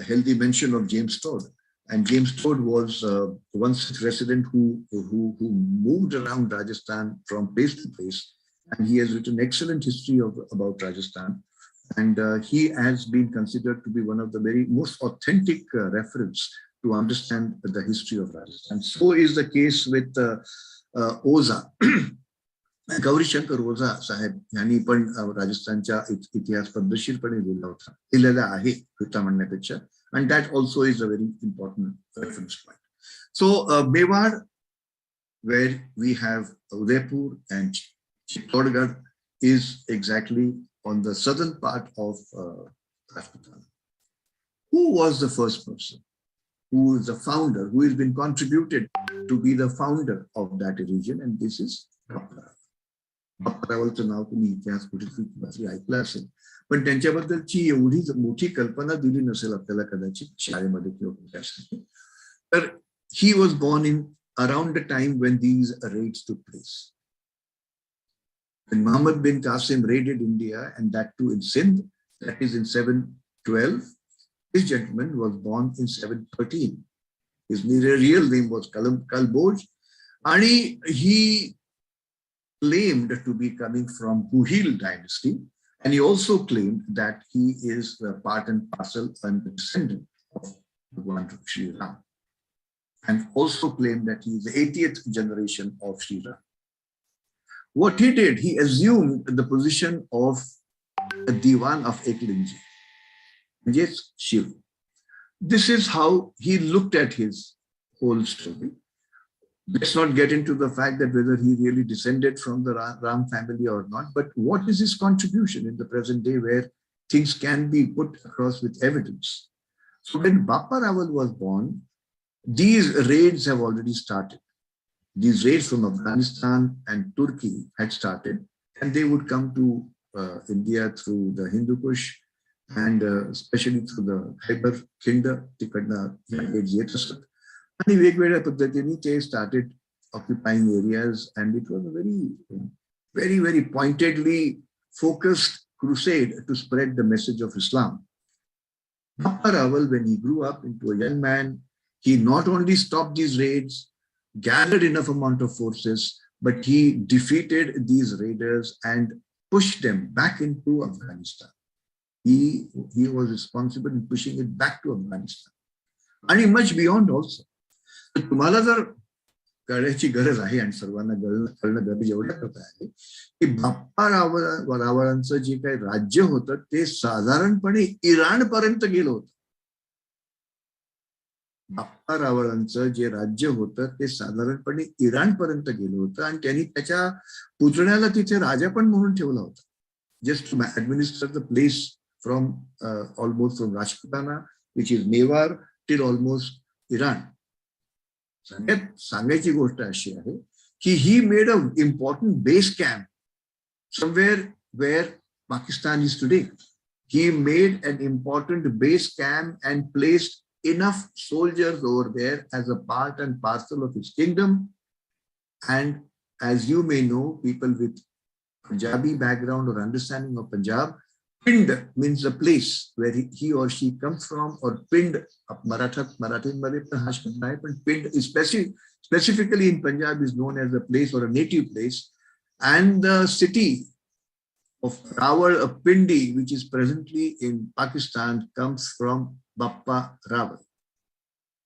healthy mention of James Todd. And James Todd was one such resident who moved around Rajasthan from place to place, and he has written excellent history about Rajasthan. And he has been considered to be one of the very most authentic reference to understand the history of Rajasthan. So is the case with Oza. Gauri Shankar Ojha Saheb यांनी पण राजस्थानच्या इतिहास पद्धतशीरपणे लिहिलेला आहे कृता म्हणण्यापेक्षा, and that also is a very important reference point. So Mewar, where we have Udaipur and Chittorgarh, is exactly on the southern part of Rajputana. Who was the first person? Who is the founder? Who has been contributed to be the founder of that region? And this is Bappara. बाप्पारावचं नाव तुम्ही इतिहास कुठेतरी ऐकलं असेल, पण त्यांच्याबद्दलची एवढी मोठी कल्पना दिली नसेल आपल्याला कदाचित शाळेमध्ये किंवा कुठे असेल. तर he was born in around the time when these raids took place. When Muhammad bin Qasim raided India, and that too in Sindh, that is in 712, this gentleman was born in 713. His real name was Kalboj, and he claimed to be coming from Kuhil dynasty, and he also claimed that he is part and parcel and descendant of Bhagwan Shri Ram, and also claimed that he is the 80th generation of Shri Ram. What he did, he assumed the position of a Diwan of Eklinji, yes, Shiv. This is how he looked at his whole story. Let's not get into the fact that whether he really descended from the Ram family or not, but what is his contribution in the present day where things can be put across with evidence. So when Bappa Rawal was born, these raids have already started. These raids from Afghanistan and Turkey had started, and they would come to India through the Hindu Kush, and especially through the Khyber Khinda, Tikadna raids yet astat. आणि वेगवेगळ्या पद्धतीने ते started occupying areas, and it was a very, very pointedly focused crusade to spread the message of Islam. Bappa Rawal, when he grew up into a young man, he not only stopped these raids, gathered enough amount of forces, but he defeated these raiders and pushed them back into Afghanistan. He was responsible in pushing it back to Afghanistan, and much beyond also. तुम्हाला जर कळण्याची गरज आहे आणि सर्वांना कळणं गरज एवढ्या करता आहे की बाप्पा रावळांचं जे काही राज्य होतं ते साधारणपणे इराण पर्यंत गेलं होतं. बाप्पा रावळांचं जे राज्य होतं ते साधारणपणे इराण पर्यंत गेलं होतं आणि त्यांनी त्याच्या पुतण्याला तिथे राजा पण म्हणून ठेवला होता. Just to administer the place from almost from Rajputana which is Mewar till almost Iran. सगळ्यात सांगायची गोष्ट अशी आहे की he made a important base camp somewhere where Pakistan is today. He made an important base camp and placed enough soldiers over there as a part and parcel of his kingdom. And as you may know, people with Punjabi background or understanding of Punjab, Pind means a place where he or she comes from, or Pind, Marathi Pind is specifically in Punjab is known as a place or a native place. And the city of Rawal, Pindi, which is presently in Pakistan, comes from Bappa Rawal,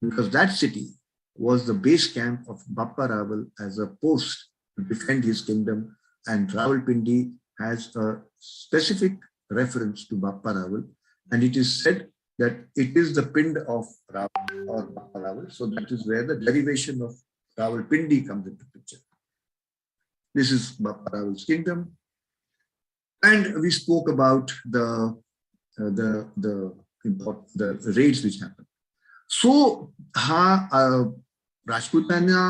because that city was the base camp of Bappa Rawal as a post to defend his kingdom. And Rawalpindi has a specific reference to Bappa Rawal, and it is said that it is the Pind of Rawal or Bappa Rawal. So that is where the derivation of Rawalpindi comes into picture. This is Bappa Rawal's kingdom, and we spoke about the raids which happened. So हा राजपुतांना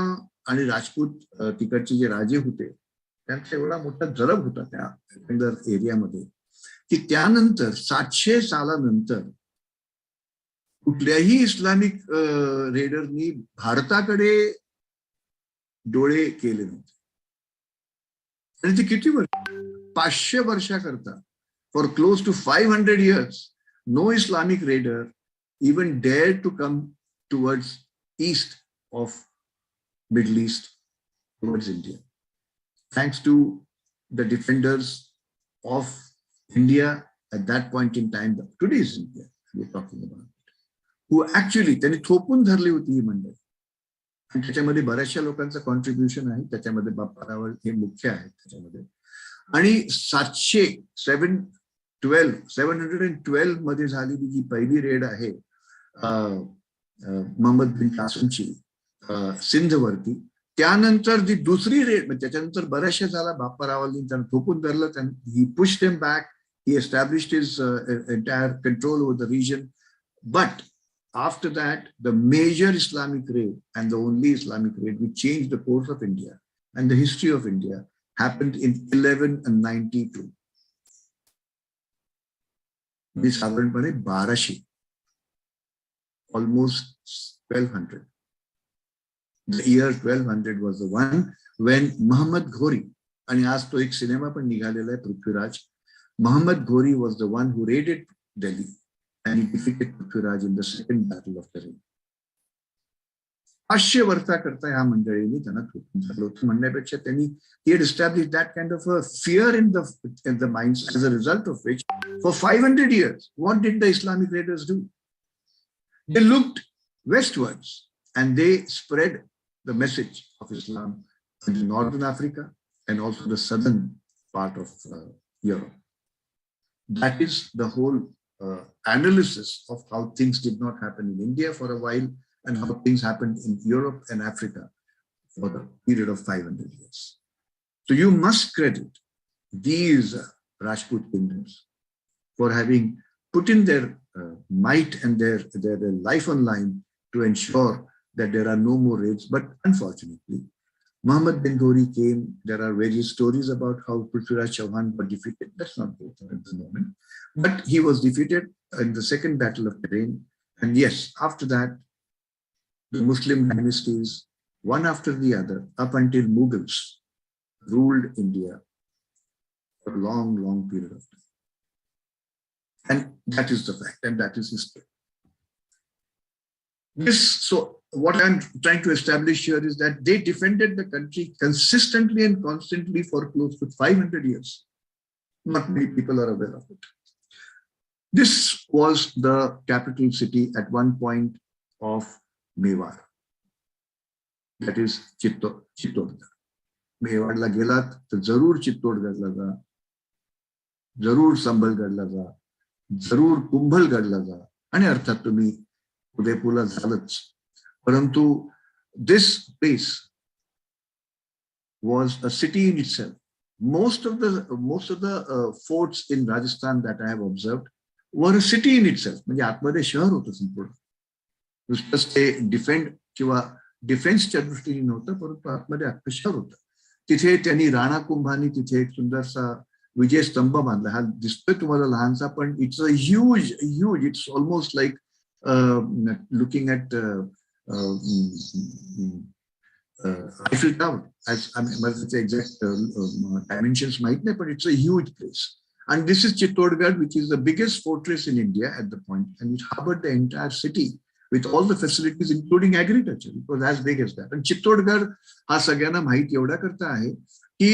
आणि राजपूत तिकडचे जे राजे होते त्यांचा एवढा मोठा जरब होता त्या एरियामध्ये की त्यानंतर 700 सालानंतर कुठल्याही इस्लामिक रेडरनी भारताकडे डोळे केले नव्हते. आणि ते किती वर्ष 500 वर्षाकरता for close to 500 years no Islamic raider even dared to come towards east of Middle East towards India, thanks to the defenders of India at that point in time. Today's India we're talking about, who actually त्यांनी थोपून धरली होती ही मंडळी. आणि त्याच्यामध्ये बऱ्याचशा लोकांचं contribution आहे. त्याच्यामध्ये बाप्पा रावळ हे मुख्य आहेत त्याच्यामध्ये. आणि 712 मध्ये झालेली जी पहिली रेड आहे मोहम्मद बिन कासिमची सिंधवरती, त्यानंतर जी दुसरी रेड, त्याच्यानंतर बऱ्याचशा झाला. बाप्पा रावळनी त्यांना थोपून धरलं. He pushed him back. He established his entire control over the region. But after that, the major Islamic raid and the only Islamic raid which changed the course of India and the history of India happened in 1192. This happened by 1200, almost 1200. The year 1200 was the one when Muhammad Ghori, and आज तो एक cinema पण निघालेला आहे Prithviraj. Muhammad Ghori was the one who raided Delhi. And he defeated Prithviraj in the second battle of the Ring. 500 वर्षाकरता ह्या मंडळींनी त्यांना थोपून धरलं होतं म्हणण्यापेक्षा त्यांनी he had established that kind of a fear in the minds, as a result of which for 500 years what did the Islamic raiders do? They looked westwards and they spread the message of Islam in northern Africa and also the southern part of Europe. That is the whole analysis of how things did not happen in India for a while and how things happened in Europe and Africa for the period of 500 years. So you must credit these Rajput kingdoms for having put in their might and their life on line to ensure that there are no more raids. But unfortunately, Muhammad bin Ghori came. There are various stories about how Prithviraj Chauhan got defeated. Let's not go there at the moment. But he was defeated in the second battle of Tehran. And yes, after that, the Muslim dynasties, one after the other, up until Mughals, ruled India for a long, long period of time. And that is the fact, and that is history. So what I'm trying to establish here is that they defended the country consistently and constantly for close to 500 years. Not many people are aware of it. This was the capital city at one point of Mewar. that is Chittorgarh. मेवाडला गेलात तर जरूर चित्तोडगडला जा, जरूर संबलगडला जा, जरूर कुंभलगडला जा, आणि अर्थात तुम्ही उदयपूरला झालंच. परंतु this place was a city in itself. Most of the forts in Rajasthan that I have observed were a city in itself. म्हणजे आतमध्ये शहर होतं संपूर्ण. नुसतंच ते डिफेन्सच्या दृष्टीने नव्हतं, परंतु आतमध्ये अख्खं शहर होतं. तिथे त्यांनी राणा कुंभानी तिथे एक सुंदरसा विजय स्तंभ बांधला. हा दिसतोय तुम्हाला लहानसा, पण it's a huge, it's almost like looking at Eiffel Tower. मला त्याचे एक्झॅक्ट डायमेन्शन्स माहित नाही, पण it's a huge place. And this is Chittorgarh, which is the biggest fortress in India at the point, and it harbored the entire city with all the facilities, including agriculture. It was as big as that. And Chittorgarh हा सगळ्यांना माहित एवढा करता आहे की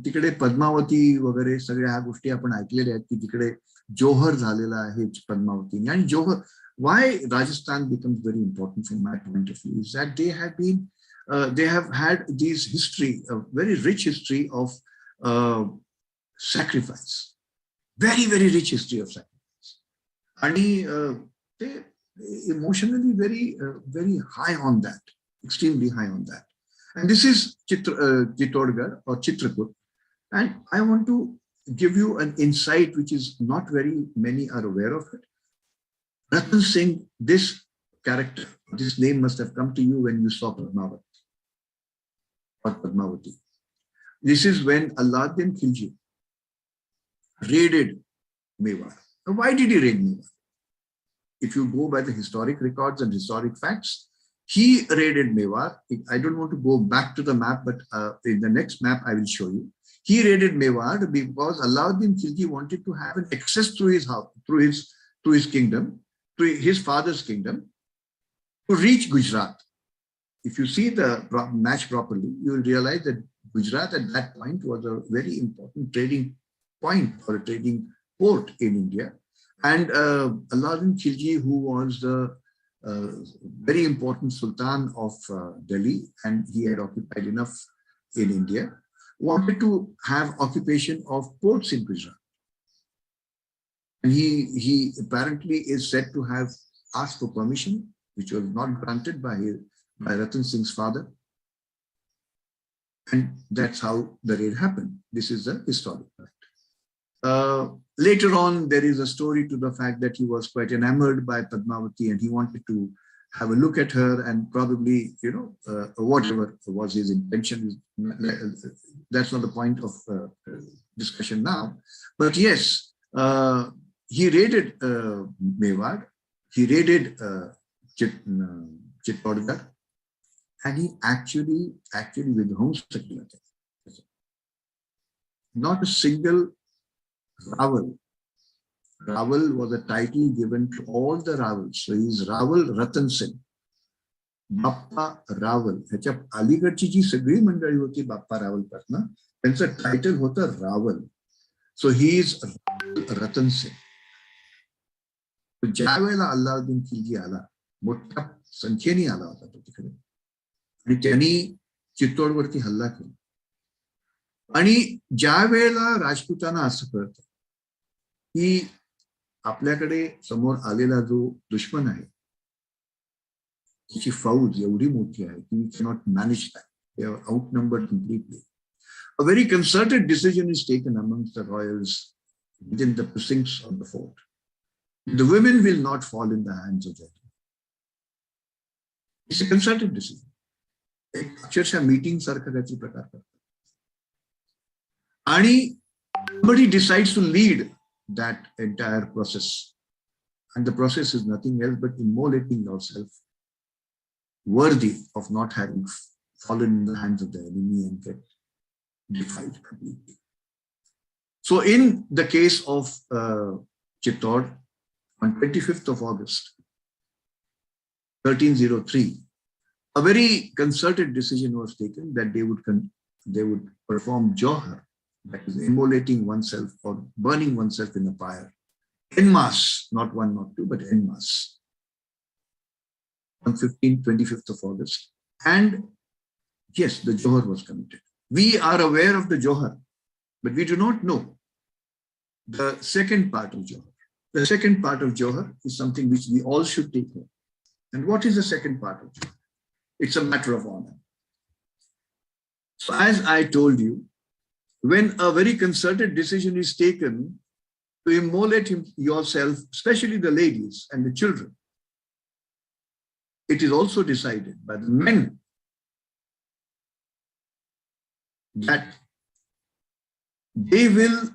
तिकडे पद्मावती वगैरे सगळ्या ह्या गोष्टी आपण ऐकलेल्या आहेत, की तिकडे जोहर झालेला आहे पद्मावतीने. आणि जोहर, why Rajasthan becomes very important from my point of view is that they have had this history, a very rich history of sacrifice, very rich history of sacrifice, and they emotionally very high on that, extremely high on that. And this is Chittorgarh or Chitrakoot, and I want to give you an insight which is not very many are aware of it. Ratan Singh, this character, this name must have come to you when you saw Padmavati. This is when Alauddin Khilji raided Mewar. Now, why did he raid Mewar? If you go by the historic records and historic facts, he raided Mewar. I don't want to go back to the map, but in the next map I will show you. He raided Mewar because Alauddin Khilji wanted to have an access through his house, through his kingdom, to his father's kingdom, to reach Gujarat. If you see the match properly, you will realize that Gujarat at that point was a very important trading point or a trading port in India. And Alauddin Khilji, who was the very important Sultan of Delhi, and he had occupied enough in India, wanted to have occupation of ports in Gujarat. And he apparently is said to have asked for permission, which was not granted by Ratan Singh's father. And that's how the raid happened. This is a historic fact. Later on, there is a story to the fact that he was quite enamored by Padmavati and he wanted to have a look at her, and probably, whatever was his intention, that's not the point of discussion now. But yes, he raided Mewar, he raided Chittorgarh, and he actually withholds the Kilate. Not a single Raval. Raval was a title given to all the Ravals. So he is Raval Ratan Singh. Bappa Raval. ह्याच्या अलीकडची जी सगळी मंडळी होती बाप्पा रावल पासून, त्यांचं title होतं Rawal. So he is Ratan Singh. ज्या वेळेला अल्लाउद्दीन खिलजी आला, मोठ्या संख्येने आला होता तो तिकडे, आणि त्यांनी चित्तोडवरती हल्ला केला. आणि ज्या वेळेला राजपुतांना असं कळतं की आपल्याकडे समोर आलेला जो दुश्मन आहे, त्याची फौज एवढी मोठी आहे की we cannot manage that, they are outnumbered completely. A very concerted decision is taken amongst the royals within the precincts of the fort. The women will not fall in the hands of them. It's a concerted decision. एक अक्षरशः meeting सारखा त्याची प्रकार करतात. आणि somebody decides to lead that entire process. And the process is nothing else but immolating yourself worthy of not having fallen in the hands of the enemy and get defied completely. So in the case of Chittor, on 25th of August, 1303, a very concerted decision was taken that they would perform Johar, that is immolating oneself or burning oneself in a fire, en masse, not one, not two, but en masse, on 25th of August, And yes, the Johar was committed. We are aware of the Johar, but we do not know the second part of Johar. The second part of Johar is something which we all should take home. And what is the second part of Johar? It's a matter of honor. So as I told you, when a very concerted decision is taken to immolate yourself, especially the ladies and the children, it is also decided by the men that they will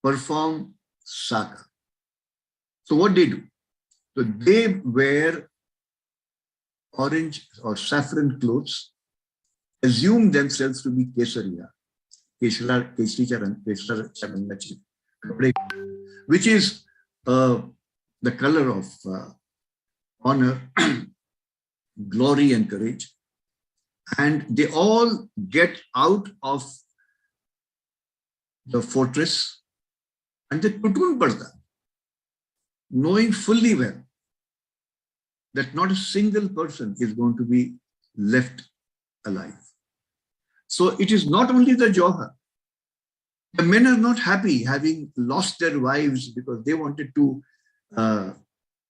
perform saka. So what they do? So they wear orange or saffron clothes, assume themselves to be kesariya, which is the color of honor, glory and courage. And they all get out of the fortress and they tutun padta, knowing fully well that not a single person is going to be left alive. So it is not only the Johar. The men are not happy having lost their wives because they wanted to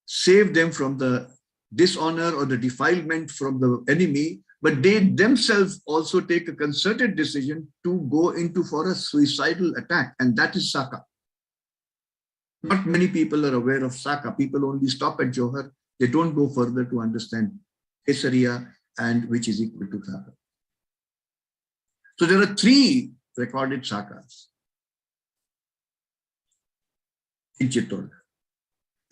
save them from the dishonor or the defilement from the enemy, but they themselves also take a concerted decision to go into for a suicidal attack, and that is Saka. Not many people are aware of Saka. People only stop at Johar. They don't go further to understand Kesariya, and which is equal to Saka. So there are 3 recorded Sakas in Chittor.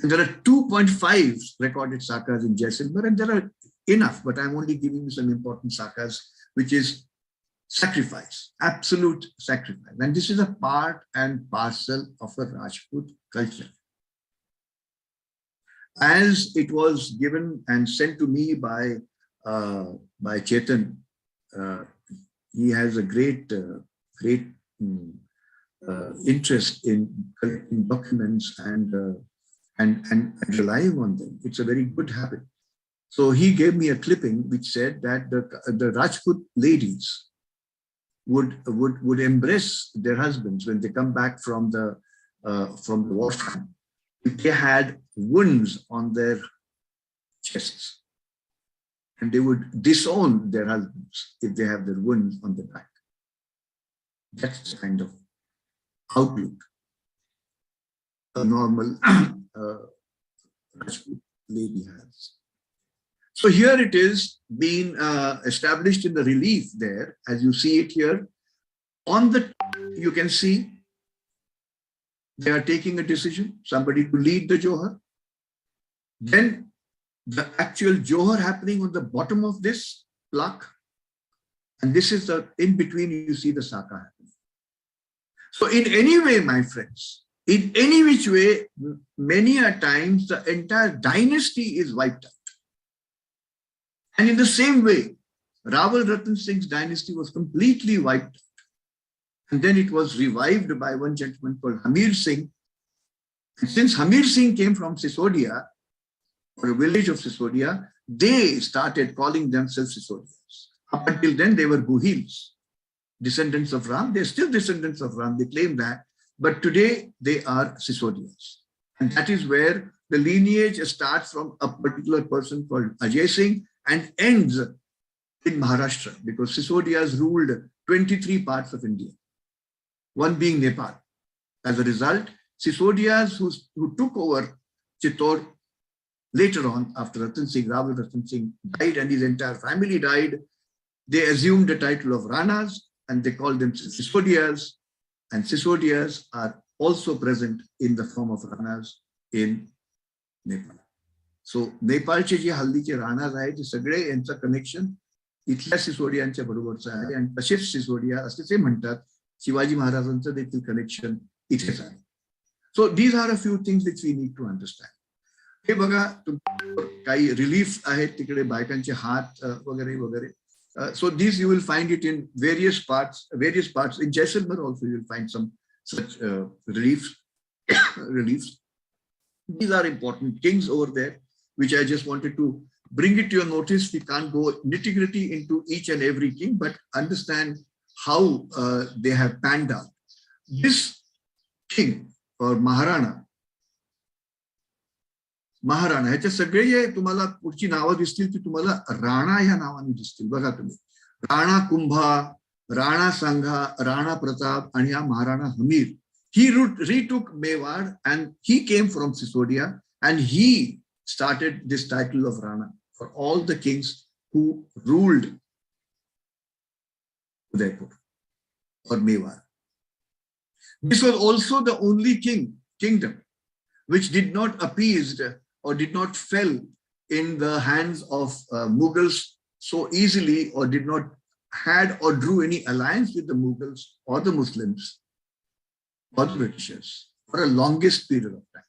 And there are 2.5 recorded Sakas in Jaisalmer, and there are enough, but I'm only giving you some important Sakas, which is sacrifice, absolute sacrifice. And this is a part and parcel of a Rajput culture. As it was given and sent to me by Chetan, he has a great interest in collecting documents and relying on them. It's a very good habit. So he gave me a clipping which said that the Rajput ladies would embrace their husbands when they come back from the wartime if they had wounds on their chests, and they would disown their husbands if they have their wounds on the back. That's the kind of outlook a normal Rajput lady has. So here it is being established in the relief there, as you see it here. On the, you can see they are taking a decision, somebody to lead the Johar. Then the actual Johar happening on the bottom of this plaque. And this is the, in between you see the Saka happening. So in any way, my friends, in any which way, many a times the entire dynasty is wiped out. And in the same way, Rawal Ratan Singh's dynasty was completely wiped out. And then it was revived by one gentleman called Hamir Singh. And since Hamir Singh came from Sisodia, or a village of Sisodia, they started calling themselves Sisodias. Up until then, they were Guhils, descendants of Ram. They're still descendants of Ram. They claim that. But today, they are Sisodias. And that is where the lineage starts from a particular person called Ajay Singh and ends in Maharashtra, because Sisodias ruled 23 parts of India, one being Nepal. As a result, Sisodias who took over Chittor later on, after Ratan Singh, Rawal Ratan Singh died and his entire family died, they assumed the title of Ranas and they called them Sisodias, and Sisodias are also present in the form of Ranas in Nepal. So नेपाळचे जे हल्लीचे राणाज आहेत ते सगळे यांचं connection इथल्या सिसोडियांच्या बरोबरचं आहे, आणि तसेच सिसोडिया असे ते म्हणतात. शिवाजी महाराजांचं देखील कनेक्शन इथेच आहे. So these are a few things which we need to understand. हे बघा, काही रिलीफ आहेत तिकडे, बायकांचे हात वगैरे वगैरे. So these you will find it in various parts. In Jaisalmer also you will find some such reliefs. These are important things over there, which I just wanted to bring it to your notice. We can't go nitty-gritty into each and every king, but understand how they have panned out. This king or Maharana ह्याचे सगळे जे तुम्हाला पुढची नावं दिसतील ती तुम्हाला राणा ह्या नावाने दिसतील. बघा तुम्ही, राणा कुंभा, राणा सांघा, राणा प्रताप आणि हा Maharana Hamir. He retook Mewar and he came from Sisodia and he started this title of Rana for all the kings who ruled Udaipur or Mewar. This was also the only kingdom which did not appease or did not fell in the hands of Mughals so easily, or did not had or drew any alliance with the Mughals or the Muslims or the Britishers for a longest period of time.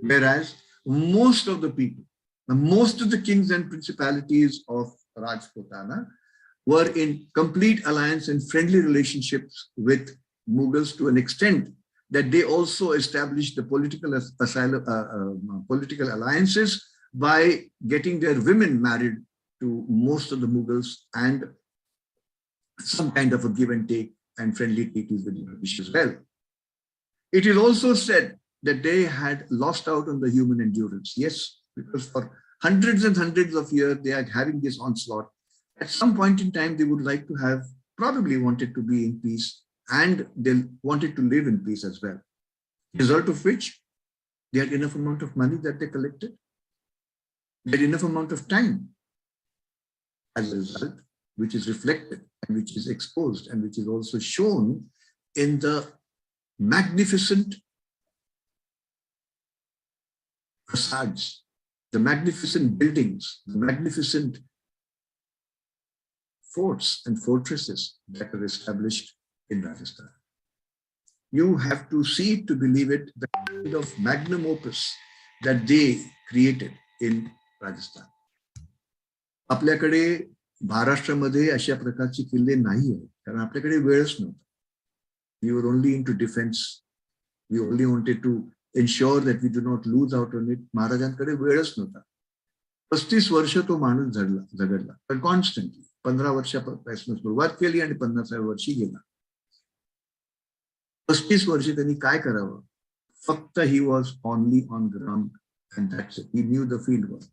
Whereas most of the people, most of the kings and principalities of Rajputana were in complete alliance and friendly relationships with Mughals to an extent that they also established the political alliances by getting their women married to most of the Mughals, and some kind of a give and take and friendly treaties with the British as well. It is also said that they had lost out on the human endurance. Yes, because for hundreds and hundreds of years they are having this onslaught. At some point in time, they would like to have, probably wanted to be in peace, and they wanted to live in peace as well. Result of which, they had enough amount of money that they collected. They had enough amount of time. As a result, which is reflected and which is exposed and which is also shown in the magnificent facades, the magnificent buildings, the magnificent forts and fortresses that are established in Rajasthan. You have to see it to believe it, the kind of magnum opus that they created in Rajasthan. आपल्याकडे महाराष्ट्रामध्ये अशा प्रकारचे किल्ले नाही आहेत, कारण आपल्याकडे वेळच नव्हता. We were only into defense. We only wanted to ensure that we do not lose out on it. महाराजांकडे वेळच नव्हता. 35 वर्ष तो माणूस झगडला, पण कॉन्स्टंटली 15 वर्षापासून सुरुवात केली आणि 50व्या वर्षी गेला. 35 वर्ष त्यांनी काय करावं? फक्त he was only on ground and that's it. He knew the field work.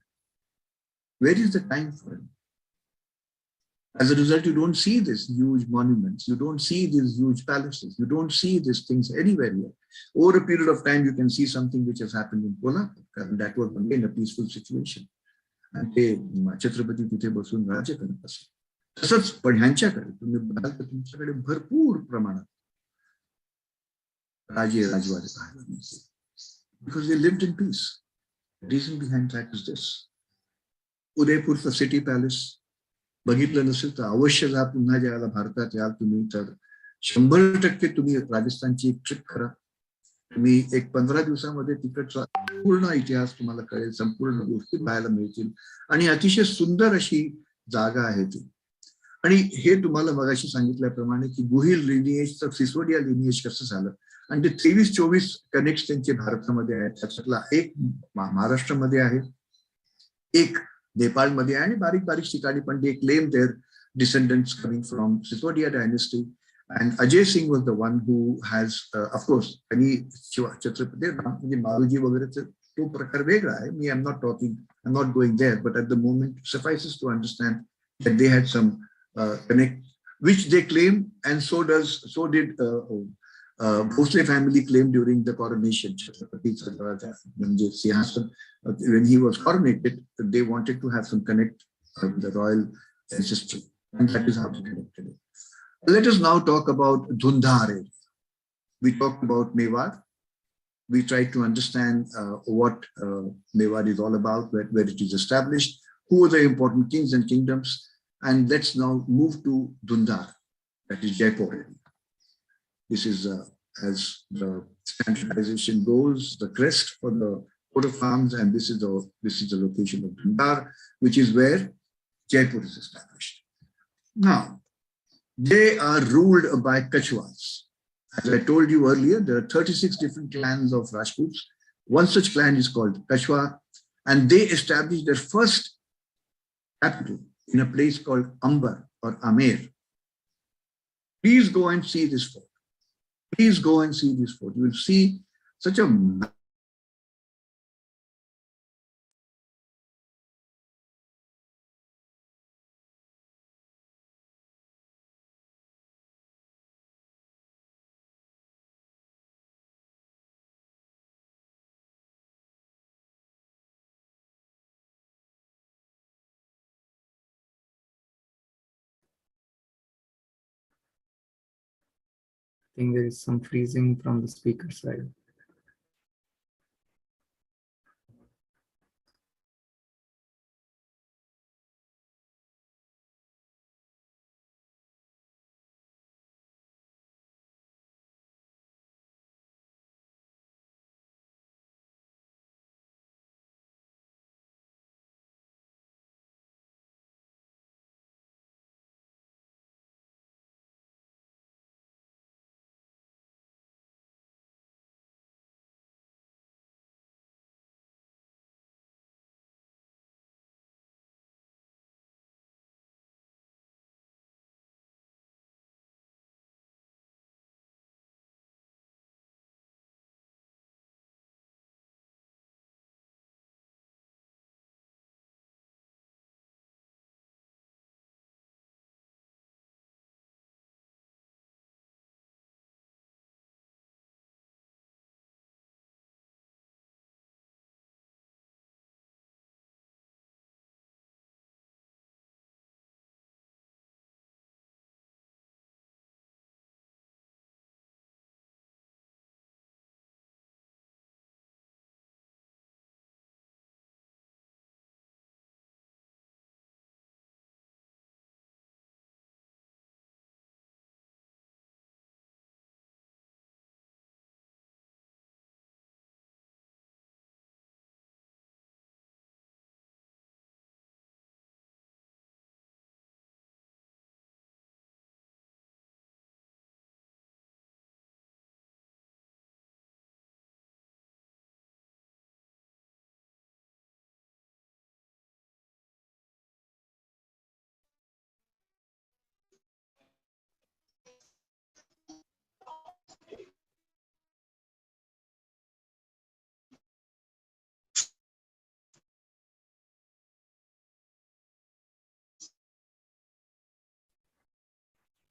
Where is the time for him? As a result, you don't see these huge monuments. You don't see these huge palaces. You don't see these things anywhere here. Over a period of time, you can see something which has happened in Kolhapur, and that was again a peaceful situation. And ते छत्रपती तिथे बसून राज्य करत असे. तसंच पण ह्यांच्याकडे तुम्ही बघाल तर तुमच्याकडे भरपूर प्रमाणात राजे राजवाडे पाहायला मिळतील. Because they lived in peace. The reason behind that is this. उदयपूरचं सिटी पॅलेस बघितलं नसेल तर अवश्य जा. पुन्हा ज्याला भारतात याल तुम्ही तर 100% तुम्ही राजस्थानची एक ट्रिप करा. तुम्ही एक 15 दिवसामध्ये तिकडचा पूर्ण इतिहास तुम्हाला कळेल, संपूर्ण गोष्टी पाहायला मिळतील आणि अतिशय सुंदर अशी जागा आहे ती. आणि हे तुम्हाला मगाशी सांगितल्याप्रमाणे की गुहिल लिनिएजचं सिसोडिया लिनिएज कसं झालं आणि ते 23-24 कनेक्ट त्यांचे भारतामध्ये आहेत. त्याच्यातला एक महाराष्ट्रामध्ये आहे, एक नेपाळमध्ये आहे आणि बारीक बारीक ठिकाणी पण they claim their descendants coming from Sisodia dynasty. And Ajay Singh was the one who has, of course, आणि छत्रपती म्हणजे मारुजी वगैरेचा तो प्रकार वेगळा आहे. मी I'm not going there, but at the moment suffices to understand that they had some connect, which they claim, and so did Bhosle family claimed during the coronation. When he was coronated, they wanted to have some connect with the royal ancestry, and that is how they connected it. Let us now talk about Dhundhar area. We talked about Mewar. We tried to understand what Mewar is all about, where it is established, who are the important kings and kingdoms, and let's now move to Dhundhar, that is Jaipur area. This is, as the standardization goes, the crest for the coat of arms, and this is the location of Dhundhar, which is where Jaipur is established. Now, they are ruled by Kachwas. As I told you earlier, there are 36 different clans of Rajputs. One such clan is called Kachwa, and they established their first capital, in a place called Amber or Amer. Please go and see this fort. Please go and see this fort. You will see such a I think there is some freezing from the speaker side.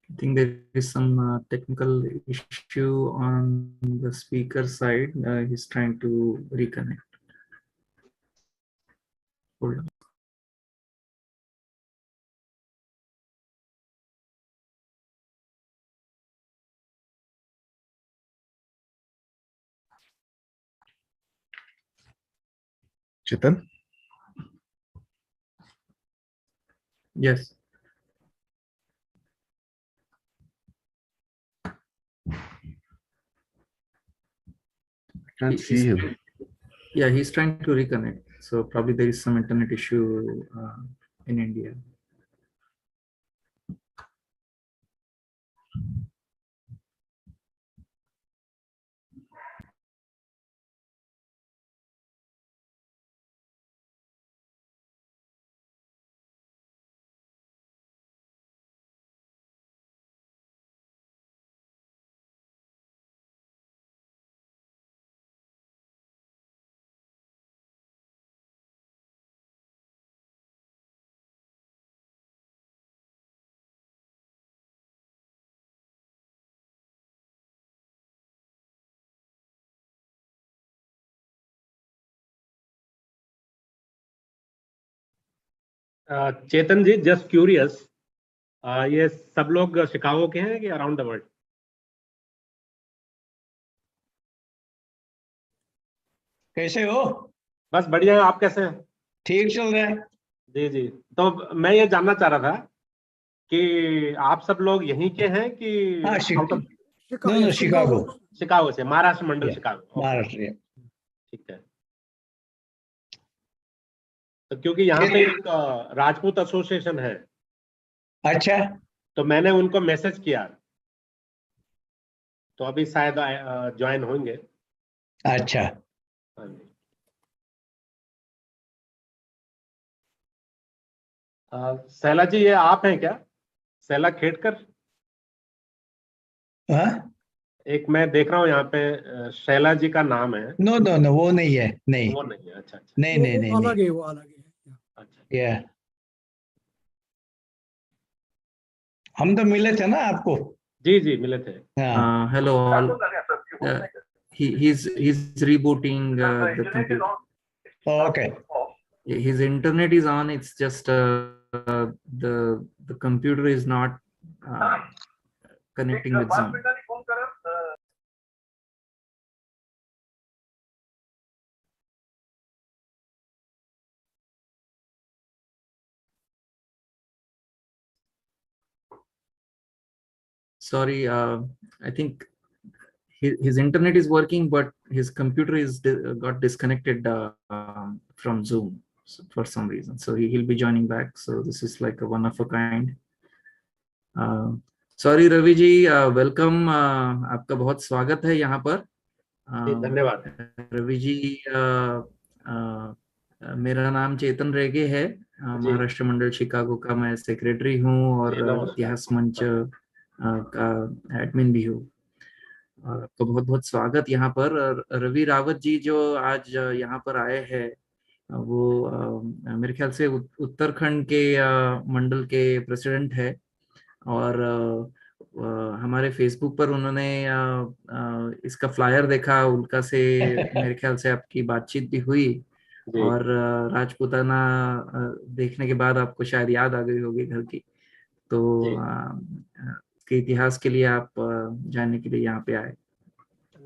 I think there is some technical issue on the speaker side. He's trying to reconnect. Hold on. Chetan? Yes. Can't see him. Yeah, he's trying to reconnect. So probably there is some internet issue in India. Chetan ji, just curious, ये सब लोग Chicago के हैं कि around the world? कैसे हो? बस बढ़िया, आप कैसे हैं? ठीक चल रहा है। जी जी, तो मैं ये जानना चाह रहा था कि आप सब लोग यहीं के हैं कि हाँ, शिकागो से, महाराष्ट्र मंडल शिकागो। महाराष्ट्र। ठीक है, तो क्योंकि यहाँ पे एक राजपूत एसोसिएशन है। अच्छा, तो मैंने उनको मैसेज किया, तो अभी शायद ज्वाइन होंगे। अच्छा। हाँ जी। शैला जी, ये आप हैं क्या? शैला खेड़कर? हाँ? एक मैं देख रहा हूँ यहाँ पे शैला जी का नाम है। नो नो नो, वो नहीं है, नहीं वो नहीं है? अच्छा अच्छा नहीं नहीं नहीं वो नहीं। अलग है, वो अलग है। अच्छा। या हम तो मिले थे ना आपको। जी जी, मिले थे। हाँ Hello all. He's rebooting the computer. Okay. His internet is on. It's just the computer is not connecting with Zoom. Sorry, I think his internet is working, but his computer is got disconnected from Zoom for some reason. So he'll be joining back. So this is like a one of a kind. Sorry Ravi ji, welcome, आपका बहुत स्वागत है यहाँ पर। जी, धन्यवाद। रवि जी, मेरा नाम चेतन रेगे है, महाराष्ट्र मंडल शिकागो का मैं सेक्रेटरी हूँ और जी, नमस्कार। इतिहास मंच का एडमिन भी हूँ। और आपका बहुत बहुत स्वागत यहाँ पर। रवि रावत जी जो आज यहाँ पर आए हैं, वो मेरे ख्याल से उत्तराखंड के मंडल के प्रेसिडेंट है और हमारे फेसबुक पर उन्होंने इसका फ्लायर देखा, उनका से मेरे ख्याल से आपकी बातचीत भी हुई जी। और राजपूताना देखने के बाद आपको शायद याद आ गई होगी घर की, तो जी। के इतिहास के लिए आप जानने के लिए यहाँ पे आए। नहीं,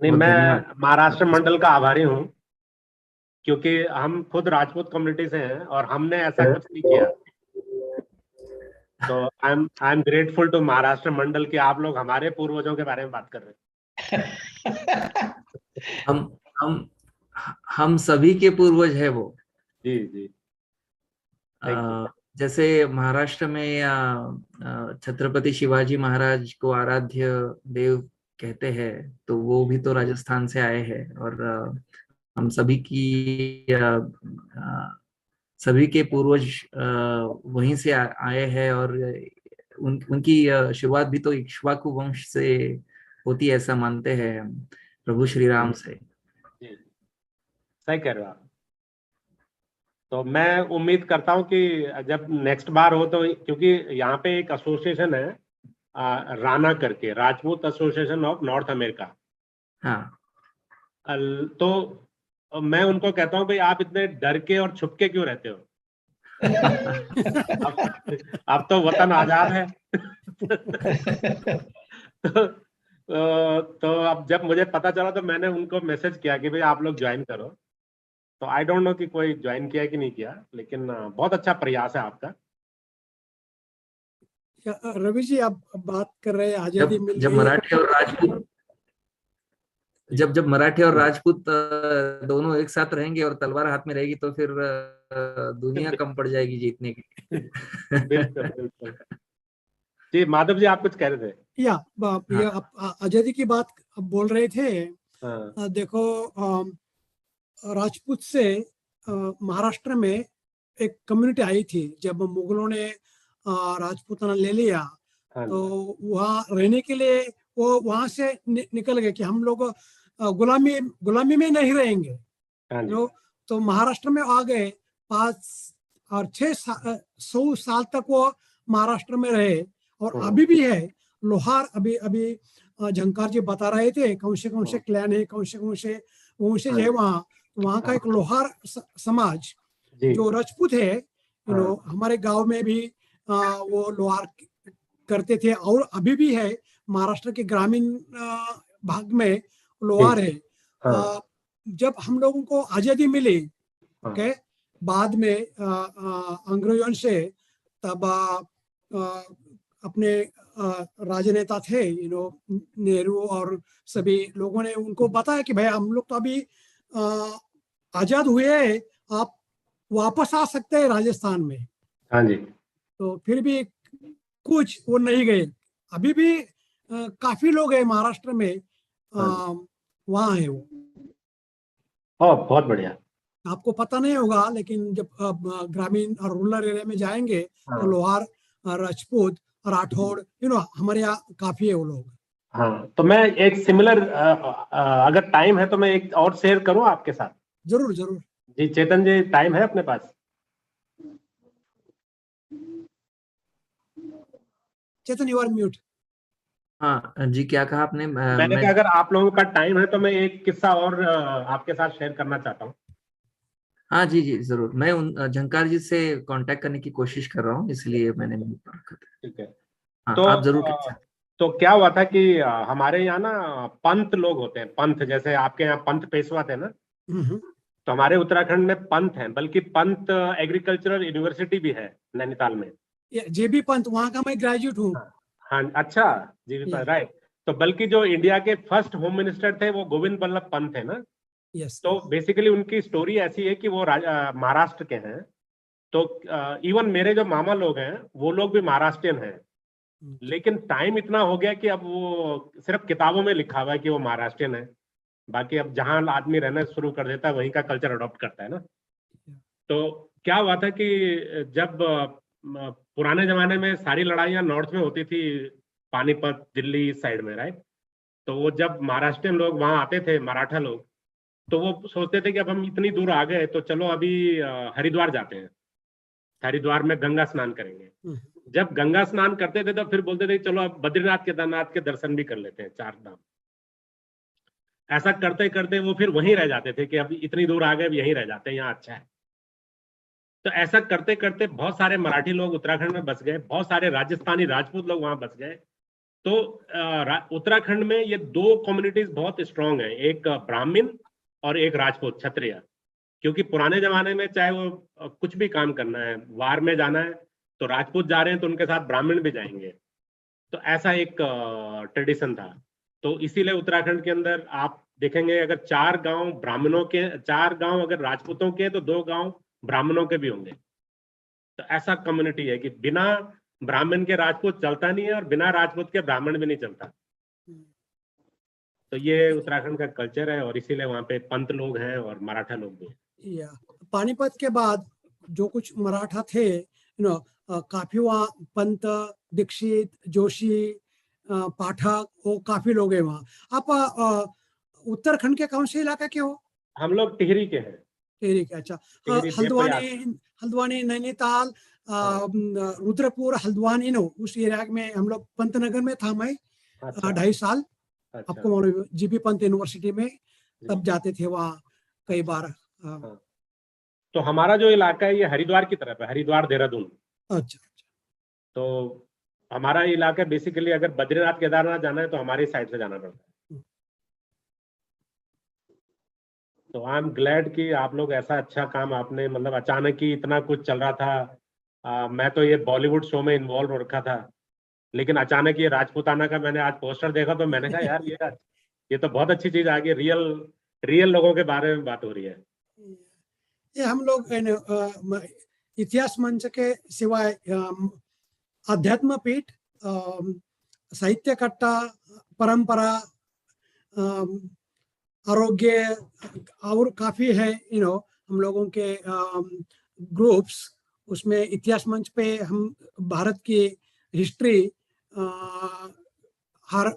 बहुत मैं धन्यवाद। महाराष्ट्र मंडल का आभारी हूँ, क्योंकि हम खुद राजपूत कम्युनिटी से हैं और हमने ऐसा कुछ नहीं किया। तो I am grateful to Maharashtra Mandal कि आप लोग हमारे पूर्वजों के बारे में बात कर रहे हैं। हम सभी के पूर्वज है वो। जी जी। जैसे महाराष्ट्र में छत्रपति शिवाजी महाराज को आराध्य देव कहते हैं, तो वो भी तो राजस्थान से आए हैं और हम सभी की सभी के पूर्वज वहीं से आए हैं और उनकी शुरुआत भी तो इक्ष्वाकु वंश से होती है, ऐसा मानते हैं हम, प्रभु श्री राम से। जी, सही कह रहे हो आप। तो मैं उम्मीद करता हूं कि जब नेक्स्ट बार हो तो, क्योंकि यहाँ पे एक एसोसिएशन है राना करके, Rajput association of north America. हाँ, तो मैं उनको कहता हूँ भाई, आप इतने डर के और छुप के क्यों रहते हो? अब तो वतन आजाद है। तो अब जब मुझे पता चला तो मैंने उनको मैसेज किया कि भाई आप लोग ज्वाइन करो। तो आई डोंट नो कि कोई ज्वाइन किया कि नहीं किया, लेकिन बहुत अच्छा प्रयास है आपका। रवि जी, आप बात कर रहे हैं आजादी मिल जब गई। मराठी और राजपूत जब मराठी और राजपूत दोनों एक साथ रहेंगे और तलवार हाथ में रहेगी तो फिर दुनिया कम पड़ जाएगी जीतने की। बिल्कुल बिल्कुल। जी, माधव जी, आप कुछ कह रहे थे? ये आप आजादी की बात बोल रहे थे। हाँ। देखो, राजपूत से महाराष्ट्र में एक कम्युनिटी आई थी जब मुगलों ने राजपूताना ले लिया। हाँ तो वहाँ रहने के लिए वो वहां से निकल गए कि हम लोग गुलामी में नहीं रहेंगे। हाँ जी। तो महाराष्ट्र में आ गए। 5 और 100 साल तक वो महाराष्ट्र में रहे और अभी भी है। लोहार अभी झंकार जी बता रहे थे कौन से क्लैन है, कौन से वंशज है वहाँ का एक लोहार समाज जो राजपूत है, हमारे गांव में भी वो लोहार करते थे और अभी भी है। महाराष्ट्र के ग्रामीण भाग में लोहार है। जब हम लोगों को आजादी मिली, ओके, बाद में अंग्रेजों से, तब अपने राजनेता थे नेहरू और सभी लोगों ने उनको बताया कि भाई हम लोग तो अभी आजाद हुए हैं, आप वापस आ सकते हैं राजस्थान में। हाँ जी। तो फिर भी कुछ वो नहीं गए। अभी भी काफी लोग हैं महाराष्ट्र में, वहाँ है वो। बहुत बढ़िया। आपको पता नहीं होगा, लेकिन जब ग्रामीण और रूरल एरिया में जाएंगे तो लोहार, राजपूत, राठौड़, हमारे यहाँ काफी है वो लोग। हाँ, तो मैं एक सिमिलर, अगर टाइम है तो मैं एक और शेयर करूं आपके साथ। जरूर जरूर। जी चेतन जी, टाइम है अपने पास? चेतन, यू आर म्यूट। हाँ जी, क्या कहा आपने? मैंने कहा अगर आप लोगों का टाइम है तो मैं एक किस्सा और आपके साथ शेयर करना चाहता हूँ। हाँ जी जी जरूर, मैं उन झंकार जी से कांटेक्ट करने की कोशिश कर रहा हूँ, इसलिए मैंने mute पर रखा था। ठीक है। हाँ, तो आप जरूर कह सकते हैं। तो क्या हुआ था कि हमारे यहाँ ना पंत लोग होते हैं, पंत, जैसे आपके यहाँ पंत पेशवा थे ना, तो हमारे उत्तराखंड में पंत हैं, बल्कि पंत एग्रीकल्चरल यूनिवर्सिटी भी है नैनीताल में। जेबी पंत, वहां का मैं ग्रेजुएट हूँ। हाँ, अच्छा, जी भी राइट। तो बल्कि जो इंडिया के फर्स्ट होम मिनिस्टर थे वो गोविंद बल्लभ पंत है ना। तो बेसिकली उनकी स्टोरी ऐसी है कि वो महाराष्ट्र के हैं। तो इवन मेरे जो मामा लोग हैं वो लोग भी महाराष्ट्रियन हैं, लेकिन टाइम इतना हो गया कि अब वो सिर्फ किताबों में लिखा हुआ है कि वो महाराष्ट्रियन है, बाकी अब जहां आदमी रहना शुरू कर देता है वहीं का कल्चर अडॉप्ट करता है ना। तो क्या हुआ था कि जब पुराने जमाने में सारी लड़ाइयाँ नॉर्थ में होती थी, पानीपत, दिल्ली इस साइड में, राइट। तो वो जब महाराष्ट्रियन लोग वहां आते थे, मराठा लोग, तो वो सोचते थे कि अब हम इतनी दूर आ गए तो चलो अभी हरिद्वार जाते हैं, हरिद्वार में गंगा स्नान करेंगे। जब गंगा स्नान करते थे तो फिर बोलते थे चलो अब बद्रीनाथ केदारनाथ के दर्शन भी कर लेते हैं, 4 धाम। ऐसा करते करते वो फिर वहीं रह जाते थे कि अब इतनी दूर आ गए, अब यहीं रह जाते हैं, यहाँ अच्छा है। तो ऐसा करते करते बहुत सारे मराठी लोग उत्तराखंड में बस गए, बहुत सारे राजस्थानी राजपूत लोग वहां बस गए। तो उत्तराखंड में ये 2 कम्युनिटीज बहुत स्ट्रांग है, एक ब्राह्मण और एक राजपूत क्षत्रिय। क्योंकि पुराने जमाने में चाहे वो कुछ भी काम करना है, वार में जाना है तो राजपूत जा रहे हैं तो उनके साथ ब्राह्मण भी जाएंगे, तो ऐसा एक ट्रेडिशन था। तो इसीलिए उत्तराखंड के अंदर आप देखेंगे अगर 4 गांव ब्राह्मणों के, 4 गांव अगर राजपूतों के, तो 2 गांव ब्राह्मणों के भी होंगे। तो ऐसा कम्युनिटी है कि बिना ब्राह्मण के राजपूत चलता नहीं है और बिना राजपूत के ब्राह्मण भी नहीं चलता। तो ये उत्तराखंड का कल्चर है और इसीलिए वहाँ पे पंत लोग हैं और मराठा लोग भी हैं। पानीपत के बाद जो कुछ मराठा थे, काफी वहाँ पंत, दीक्षित, जोशी, पाठक, वो काफी लोग हैं वहाँ। आप उत्तराखंड के कौन से इलाका के हो? हम लोग टिहरी के हैं। टिहरी के, अच्छा। हल्द्वानी, नैनीताल, रुद्रपुर, हल्द्वानी, उस एरिया में हम लोग, पंतनगर में था मैं 2.5 साल। आपको मालूम, जीबी पंत यूनिवर्सिटी में तब जाते थे वहाँ कई बार। तो हमारा जो इलाका है ये हरिद्वार की तरफ है, हरिद्वार देहरादून। अच्छा। तो हमारा इलाका बेसिकली अगर बद्रीनाथ केदारनाथ जाना है तो हमारी साइड से जाना पड़ता है। तो आई एम ग्लैड कि आप लोग ऐसा अच्छा काम आपने, मतलब अचानक ही इतना कुछ चल रहा था। मैं तो ये बॉलीवुड शो में इन्वॉल्व हो रखा था, लेकिन अचानक ये राजपूताना का मैंने आज पोस्टर देखा तो मैंने कहा यार ये तो बहुत अच्छी चीज आ गई, रियल लोगों के बारे में बात हो रही है। ये हम लोग इतिहास मंच के सिवाय अध्यात्म पीठ, साहित्य कट्टा, परंपरा, आरोग्य और काफी है, हम लोगों के ग्रुप्स। उसमें इतिहास मंच पे हम भारत की हिस्ट्री हर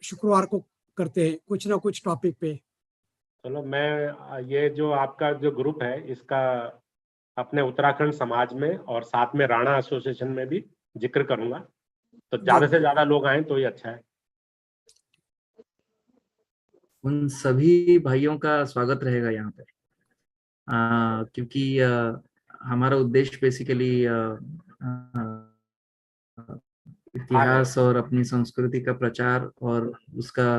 शुक्रवार को करते हैं, कुछ ना कुछ टॉपिक पे। चलो, मैं ये जो आपका जो ग्रुप है इसका अपने उत्तराखंड समाज में और साथ में राणा एसोसिएशन में भी जिक्र करूंगा, तो ज्यादा से ज्यादा लोग आए तो ये अच्छा है। उन सभी भाइयों का स्वागत रहेगा यहाँ पे, क्योंकि हमारा उद्देश्य बेसिकली इतिहास और अपनी संस्कृति का प्रचार और उसका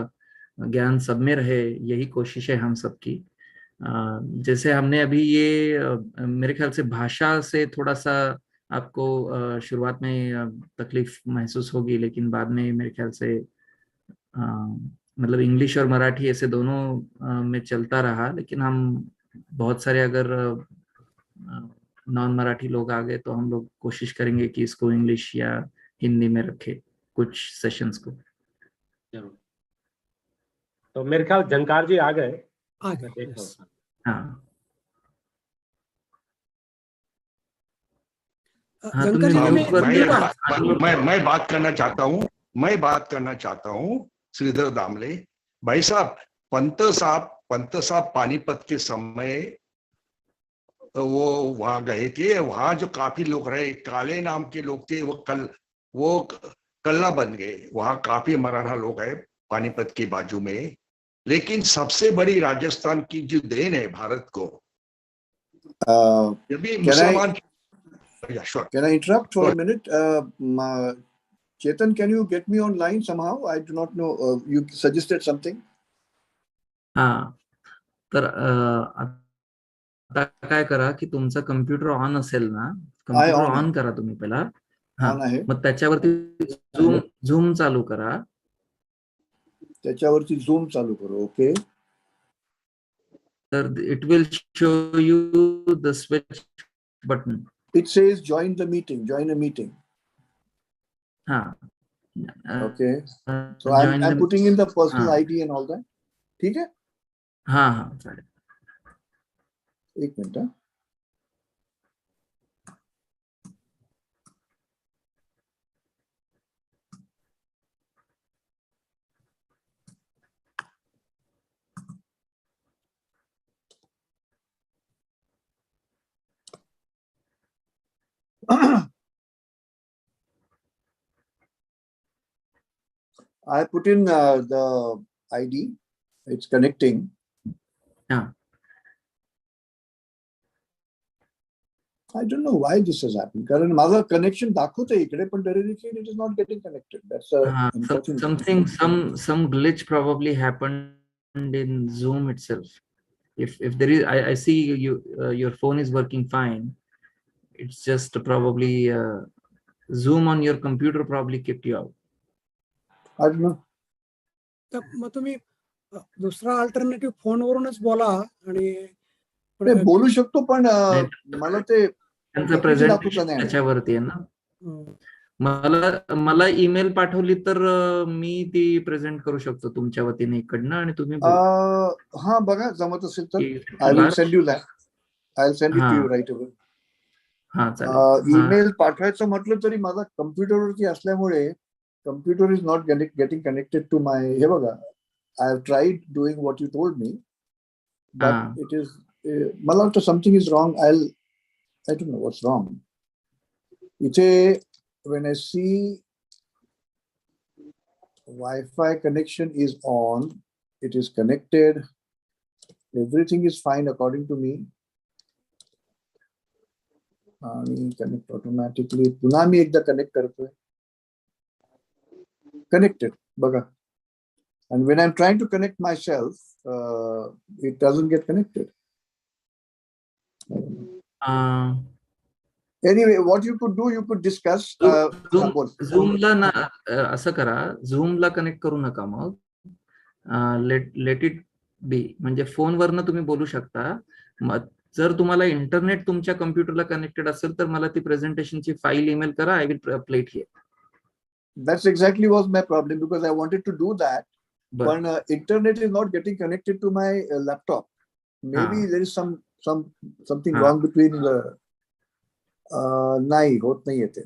ज्ञान सब में रहे, यही कोशिश है हम सबकी। जैसे हमने अभी ये मेरे ख्याल से भाषा से थोड़ा सा आपको शुरुआत में तकलीफ महसूस होगी, लेकिन बाद में मेरे ख्याल से मतलब इंग्लिश और मराठी ऐसे दोनों में चलता रहा, लेकिन हम बहुत सारे अगर नॉन मराठी लोग आ गए तो हम लोग कोशिश करेंगे कि इसको इंग्लिश या हिंदी में रखे कुछ सेशंस को। जरूर। तो मेरे ख्याल झंकार जी आ गए। yes। हाँ, हाँ, झंकर तुम्ही जी तुम्ही mute वर मैं mute जा. आहात. मैं बात करना चाहता हूँ, मैं बात करना चाहता हूँ श्रीधर दामले भाई साहब. पंत साहब पानीपत के समय वो वहां गए थे. वहां जो काफी लोग रहे, काले नाम के लोग थे, वो कल्ला बन गए. वहां काफी मराठा लोग हैं पानीपत के बाजू में. लेकिन सबसे बड़ी राजस्थान की जो देन है भारत को, जब भी मुसलमान. Yeah, sure. Can I interrupt for a minute? Chetan, can you get me online somehow? I do not know. You suggested something. हा, तर आता काय करा की तुमचा कम्प्युटर ऑन असेल ना, कम्प्युटर on ऑन करा तुम्ही पहिला. हा, On आहे. मग त्याच्यावरती झूम चालू करा. त्याच्यावरती झूम चालू करू. ओके. तर it will show you the switch button. It says join the meeting. Join a meeting. हा, Okay. So I'm putting in the personal हाँ. ID and all that. ठीक है? हा हा, चालेल. एक मिनिट. हाँ. I put in the ID. It's connecting. Yeah. I don't know why this has happened. कारण माझा connection दाखवतोय इकडे, पण तरी देखील it is not getting connected. That's unfortunate. Some glitch probably happened in Zoom itself. If there is, I see your phone is working fine. It's just probably Zoom on your computer probably kicked you out. I don't know. तर मग तुम्ही दुसरा alternative फोनवरूनच बोला. आणि नाही, बोलू शकतो, पण मला ते त्यांचं प्रेझेंटेशन त्याच्यावरती आहे ना. मला ईमेल पाठवली तर मी ती प्रेझेंट करू शकतो तुमच्या वतीने इकडनं, आणि तुम्ही हा बघा जमत असेल तर I will send you that. I'll send it to you right away. हा, चालेल. ईमेल पाठवायचं म्हटलं तरी माझा कम्प्युटरवरती असल्यामुळे computer is not getting connected to my. हे बघा, I have tried doing what you told me, but it is मला वाटतं something is wrong. I don't know what's wrong. इथे when I see Wi-Fi connection is on, it is connected, everything is fine according to me. आणि connect automatically. पुन्हा मी एकदा connect करतोय. Connected बघा. And when I'm trying to connect myself, it doesn't get connected. Anyway, what you could do, you could discuss. झूमला ना असं करा, झूमला connect करू नका. मग लेट इट बी. म्हणजे फोनवरनं तुम्ही बोलू शकता. मग जर तुम्हाला इंटरनेट तुमच्या कम्प्युटरला कनेक्टेड असेल तर मला ती प्रेझेंटेशनची फाईल ईमेल करा. I will play it here. That's exactly was my problem, because I wanted to do that, but internet is not getting connected to my laptop. Maybe there is something wrong between the. नाही होत नाही येते.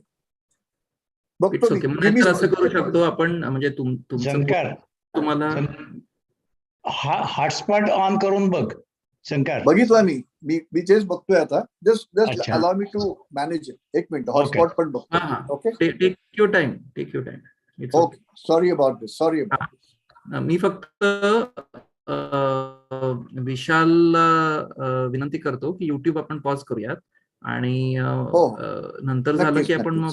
बघतो मी असं करू शकतो आपण. म्हणजे तुम्हाला हॉटस्पॉट ऑन करून बघ शंकर. बघितला मी तेच बघतोय आता. Just allow me to manage. एक मिनिट, हॉटस्पॉट पण बघतो. Okay, take your time. Okay, sorry about this. मी फक्त विशालला विनंती करतो की युट्यूब आपण पॉज करूयात, आणि नंतर झालं की आपण मग